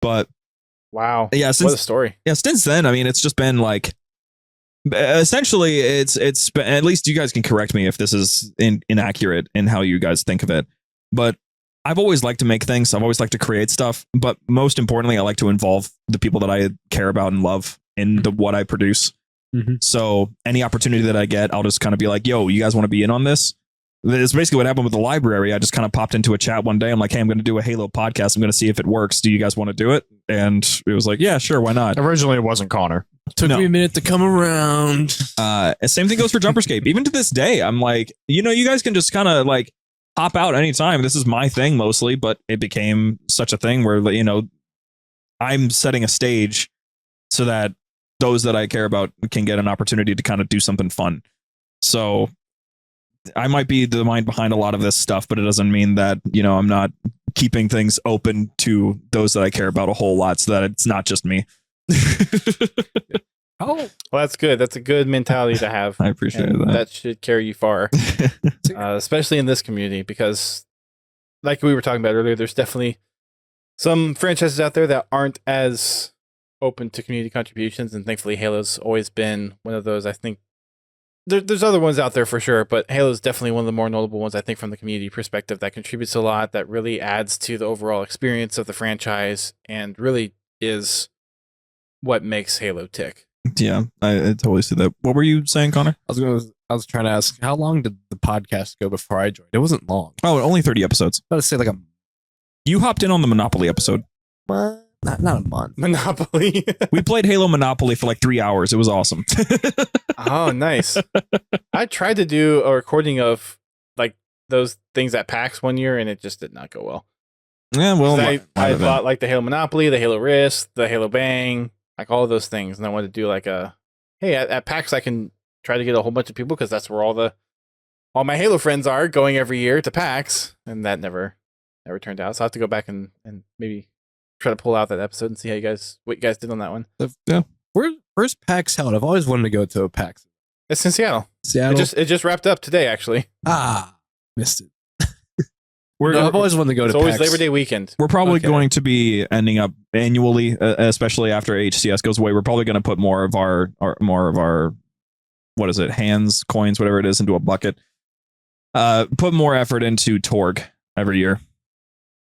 But wow, yeah, what a story. Yeah, since then, I mean, it's just been like, essentially, it's been, at least you guys can correct me if this is inaccurate in how you guys think of it, but I've always liked to make things. I've always liked to create stuff, but most importantly, I like to involve the people that I care about and love in what I produce. Mm-hmm. So any opportunity that I get, I'll just kind of be like, yo, you guys want to be in on this? It's basically what happened with the library. I just kind of popped into a chat one day. I'm like, hey, I'm going to do a Halo podcast. I'm going to see if it works. Do you guys want to do it? And it was like, yeah, sure. Why not? Originally, it wasn't Connor. Took me a minute to come around. Same thing goes for JumperScape. Even to this day, I'm like, you guys can just kind of like hop out anytime. This is my thing mostly, but it became such a thing where, I'm setting a stage so that those that I care about can get an opportunity to kind of do something fun. So I might be the mind behind a lot of this stuff, but it doesn't mean that, I'm not keeping things open to those that I care about a whole lot, so that it's not just me. Oh, well, that's good. That's a good mentality to have. I appreciate that. That should carry you far, especially in this community, because like we were talking about earlier, there's definitely some franchises out there that aren't as open to community contributions, and thankfully Halo's always been one of those. I think there's other ones out there for sure, but Halo's definitely one of the more notable ones, I think, from the community perspective, that contributes a lot, that really adds to the overall experience of the franchise, and really is what makes Halo tick. Yeah, I totally see that. What were you saying, Connor? I was trying to ask, how long did the podcast go before I joined? It wasn't long. Oh, only 30 episodes. I was about to say You hopped in on the Monopoly episode. What? Not a month. Monopoly. We played Halo Monopoly for like 3 hours. It was awesome. Oh, nice. I tried to do a recording of like those things at PAX one year, and it just did not go well. Yeah, well, I bought like the Halo Monopoly, the Halo Risk, the Halo Bang, like all of those things, and I wanted to do like at PAX I can try to get a whole bunch of people, because that's where all my Halo friends are going every year to PAX, and that never turned out. So I have to go back and maybe try to pull out that episode and see what you guys did on that one. Yeah. Where's PAX held? I've always wanted to go to a PAX. It's in Seattle. It just wrapped up today, actually. Missed it. I've always wanted to go to PAX. It's always Labor Day weekend. We're probably going to be ending up annually, especially after HCS goes away. We're probably going to put more of our what is it, hands, coins, whatever it is, into a bucket. Put more effort into Torg every year,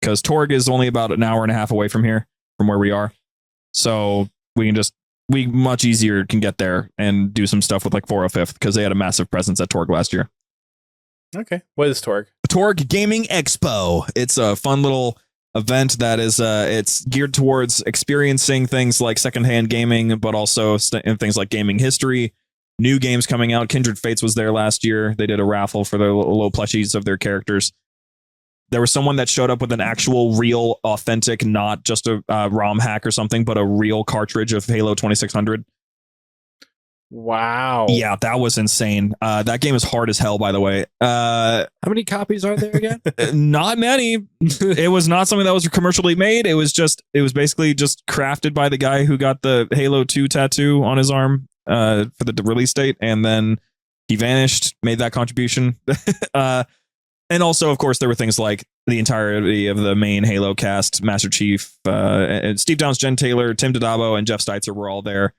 because Torg is only about an hour and a half away from here, from where we are. So we much easier can get there and do some stuff with like 405th, because they had a massive presence at Torg last year. Okay. What is Torg? Torg Gaming Expo. It's a fun little event that is it's geared towards experiencing things like secondhand gaming, but also things like gaming history, new games coming out. Kindred Fates was there last year. They did a raffle for their little plushies of their characters. There was someone that showed up with an actual, real, authentic, not just a ROM hack or something, but a real cartridge of Halo 2600. Wow. Yeah, that was insane. That game is hard as hell, by the way. How many copies are there again? Not many. It was not something that was commercially made. It was basically just crafted by the guy who got the Halo 2 tattoo on his arm for the release date, and then he vanished, made that contribution. And also, of course, there were things like the entirety of the main Halo cast, Master Chief, and Steve Downes, Jen Taylor, Tim Dodabo, and Jeff Steitzer were all there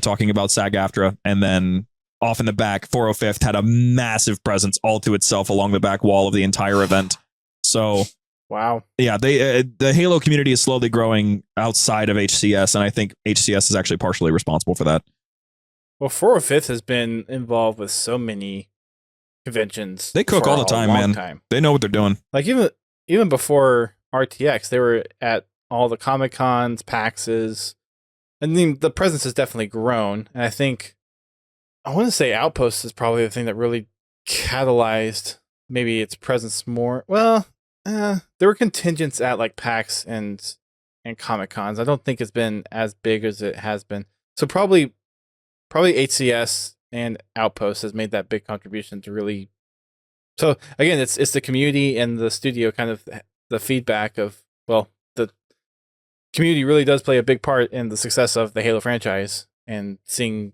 talking about SAG-AFTRA. And then off in the back, 405th had a massive presence all to itself along the back wall of the entire event. So, wow. Yeah, the Halo community is slowly growing outside of HCS, and I think HCS is actually partially responsible for that. Well, 405th has been involved with so many conventions. They cook all the time, man. They know what they're doing. Like even before RTX, they were at all the Comic Cons, PAXs, and the presence has definitely grown. And I think I want to say Outpost is probably the thing that really catalyzed maybe its presence more. Well, there were contingents at like PAX and Comic Cons. I don't think it's been as big as it has been. So probably HCS and Outpost has made that big contribution to really. So again, it's the community and the studio, kind of the feedback of, well, the community really does play a big part in the success of the Halo franchise, and seeing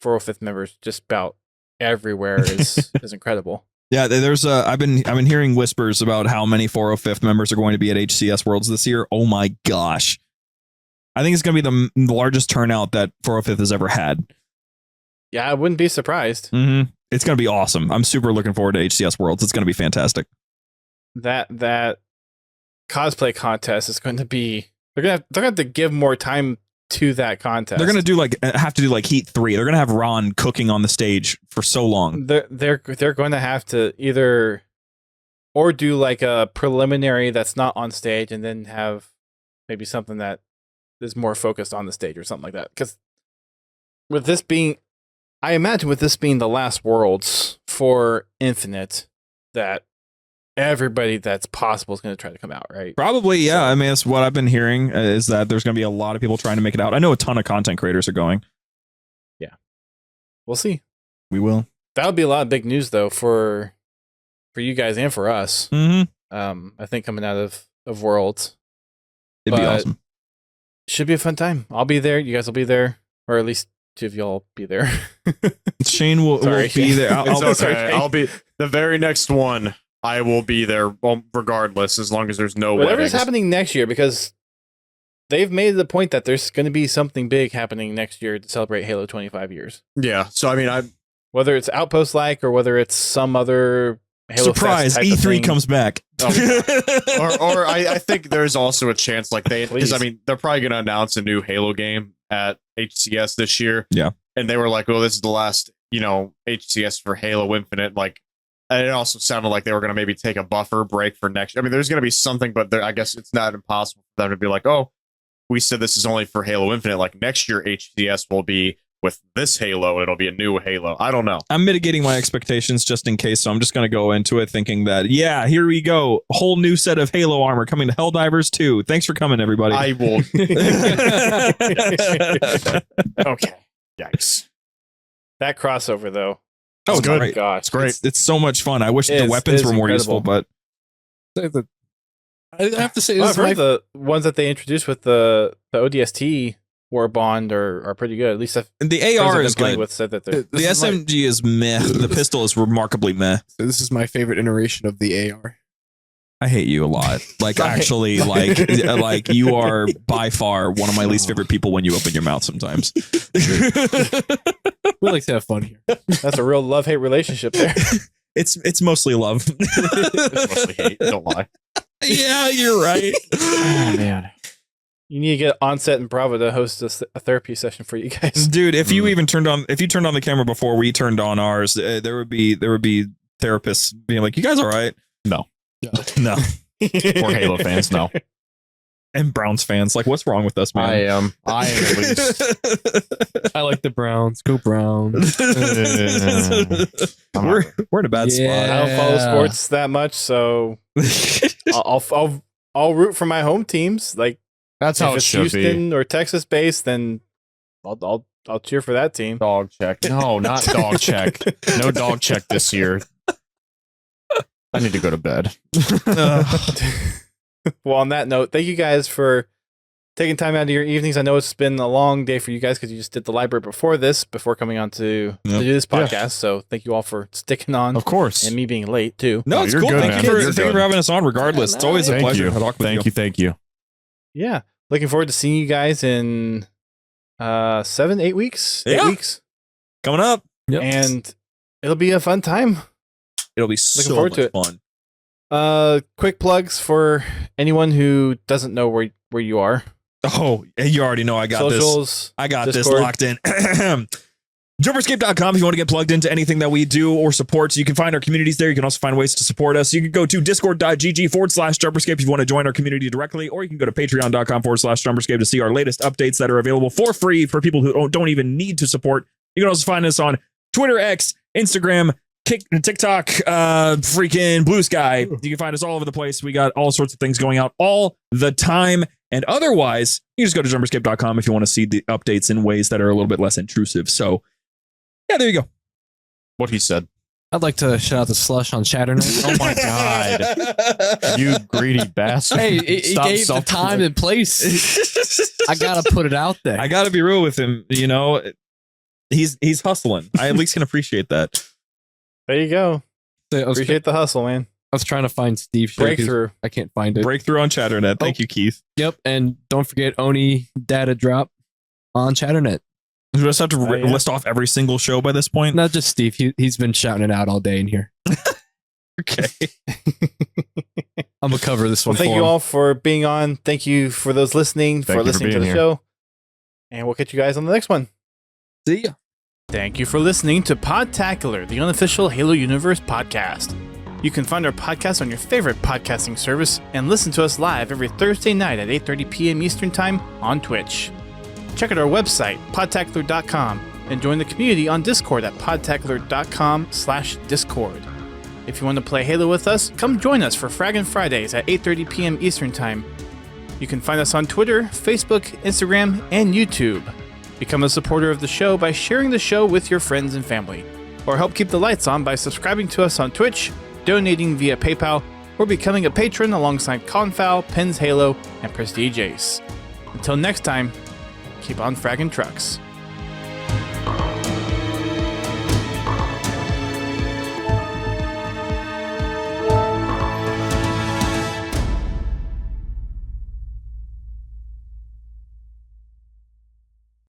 405th members just about everywhere is incredible. Yeah, there's I've been hearing whispers about how many 405th members are going to be at HCS Worlds this year. Oh my gosh. I think it's going to be the largest turnout that 405th has ever had. Yeah, I wouldn't be surprised. Mm-hmm. It's going to be awesome. I'm super looking forward to HCS Worlds. It's going to be fantastic. That cosplay contest is going to be. They're going to have to give more time to that contest. They're going to have to do like Heat 3. They're going to have Ron cooking on the stage for so long. They're going to have to either or do like a preliminary that's not on stage, and then have maybe something that is more focused on the stage or something like that. Because with this being. I imagine with this being the last Worlds for Infinite, that everybody that's possible is going to try to come out, right? Probably, yeah. So, I mean, that's what I've been hearing, is that there's going to be a lot of people trying to make it out. I know a ton of content creators are going. Yeah. We'll see. We will. That would be a lot of big news, though, for you guys and for us. Mm-hmm. I think coming out of Worlds. It'd be awesome. Should be a fun time. I'll be there. You guys will be there. Or at least two of y'all be there. Shane will be there. I'll be the very next one. I will be there regardless, as long as there's no whatever's weddings. happening next year, because they've made the point that there's going to be something big happening next year to celebrate Halo 25 years. Yeah. So I mean, whether it's Outpost like or whether it's some other Halo surprise E3 comes back. or I think there's also a chance like because I mean they're probably going to announce a new Halo game at HCS this year. Yeah. And they were like, "Oh, this is the last, HCS for Halo Infinite." Like, and it also sounded like they were going to maybe take a buffer break for next. I mean, there's going to be something, but I guess it's not impossible for them to be like, "Oh, we said this is only for Halo Infinite. Like next year, HCS will be with this Halo. It'll be a new Halo." I don't know. I'm mitigating my expectations just in case, so I'm just going to go into it thinking that, yeah, here we go, a whole new set of Halo armor coming to Helldivers 2. Thanks for coming, everybody. I will. Okay. Yikes. That crossover, though. Oh, it's good. Great. Gosh, it's great. It's so much fun. I wish the weapons were more useful, but I have to say, I've heard the ones that they introduced with the ODST War Bond are pretty good. At least the AR is good. With said that the SMG is meh. The pistol is remarkably meh. So this is my favorite iteration of the AR. I hate you a lot. Like, actually, like you are by far one of my least favorite people when you open your mouth sometimes. We like to have fun here. That's a real love-hate relationship there. It's mostly love. It's mostly hate. Don't lie. Yeah, you're right. Oh man. You need to get Onset and Bravo to host a therapy session for you guys, dude. If you turned on the camera before we turned on ours, there would be therapists being like, "You guys all right?" No. No. Or Halo fans, no. And Browns fans, like, what's wrong with us, man? I am at least. I like the Browns. Go Browns. We're in a bad spot. I don't follow sports that much, so I'll root for my home teams. Like, that's how if it it's should Houston be. or Texas based, then I'll I'll cheer for that team. Dog check. No, not dog check. No dog check this year. I need to go to bed. Well, on that note, thank you guys for taking time out of your evenings. I know it's been a long day for you guys because you just did the library before coming on to do this podcast. Yeah. So thank you all for sticking on. Of course. And me being late, too. No, it's cool. Good, thank you for having us on regardless. It's always a pleasure to talk with you. Thank you. Yeah. Looking forward to seeing you guys in 8 weeks. 8 weeks. Coming up. Yep. And it'll be a fun time. It'll be so much fun. Quick plugs for anyone who doesn't know where you are. Oh, you already know I got Socials, this. I got Discord. this locked in. JumperScape.com if you want to get plugged into anything that we do or support. So you can find our communities there. You can also find ways to support us. You can go to discord.gg/JumperScape if you want to join our community directly, or you can go to patreon.com/JumperScape to see our latest updates that are available for free for people who don't even need to support. You can also find us on Twitter, X, Instagram, TikTok, freaking Blue Sky. You can find us all over the place. We got all sorts of things going out all the time. And otherwise, you can just go to JumperScape.com if you want to see the updates in ways that are a little bit less intrusive. So, yeah, there you go. What he said. I'd like to shout out the Slush on Chatternet. Oh my God. You greedy bastard. Hey, he gave the time and place. I got to put it out there. I got to be real with him. You know, he's hustling. I at least can appreciate that. There you go. Appreciate the hustle, man. I was trying to find Steve. Breakthrough. I can't find it. Breakthrough on Chatternet. Thank you, Keith. Yep. And don't forget Oni Data Drop on Chatternet. Do we just have to list off every single show by this point? Not just Steve. He's been shouting it out all day in here. Okay. I'm going to cover this one. Well, thank you all for being on. Thank you for those listening, for listening to the show. And we'll catch you guys on the next one. See ya. Thank you for listening to Podtacular, the unofficial Halo Universe podcast. You can find our podcast on your favorite podcasting service and listen to us live every Thursday night at 8:30 p.m. Eastern Time on Twitch. Check out our website, podtacular.com, and join the community on Discord at podtacular.com/Discord. If you want to play Halo with us, come join us for Fraggin' Fridays at 8:30 p.m. Eastern Time. You can find us on Twitter, Facebook, Instagram, and YouTube. Become a supporter of the show by sharing the show with your friends and family, or help keep the lights on by subscribing to us on Twitch, donating via PayPal, or becoming a patron alongside Confowl, Pens Halo, and Prestige Ace. Until next time, keep on fragging trucks.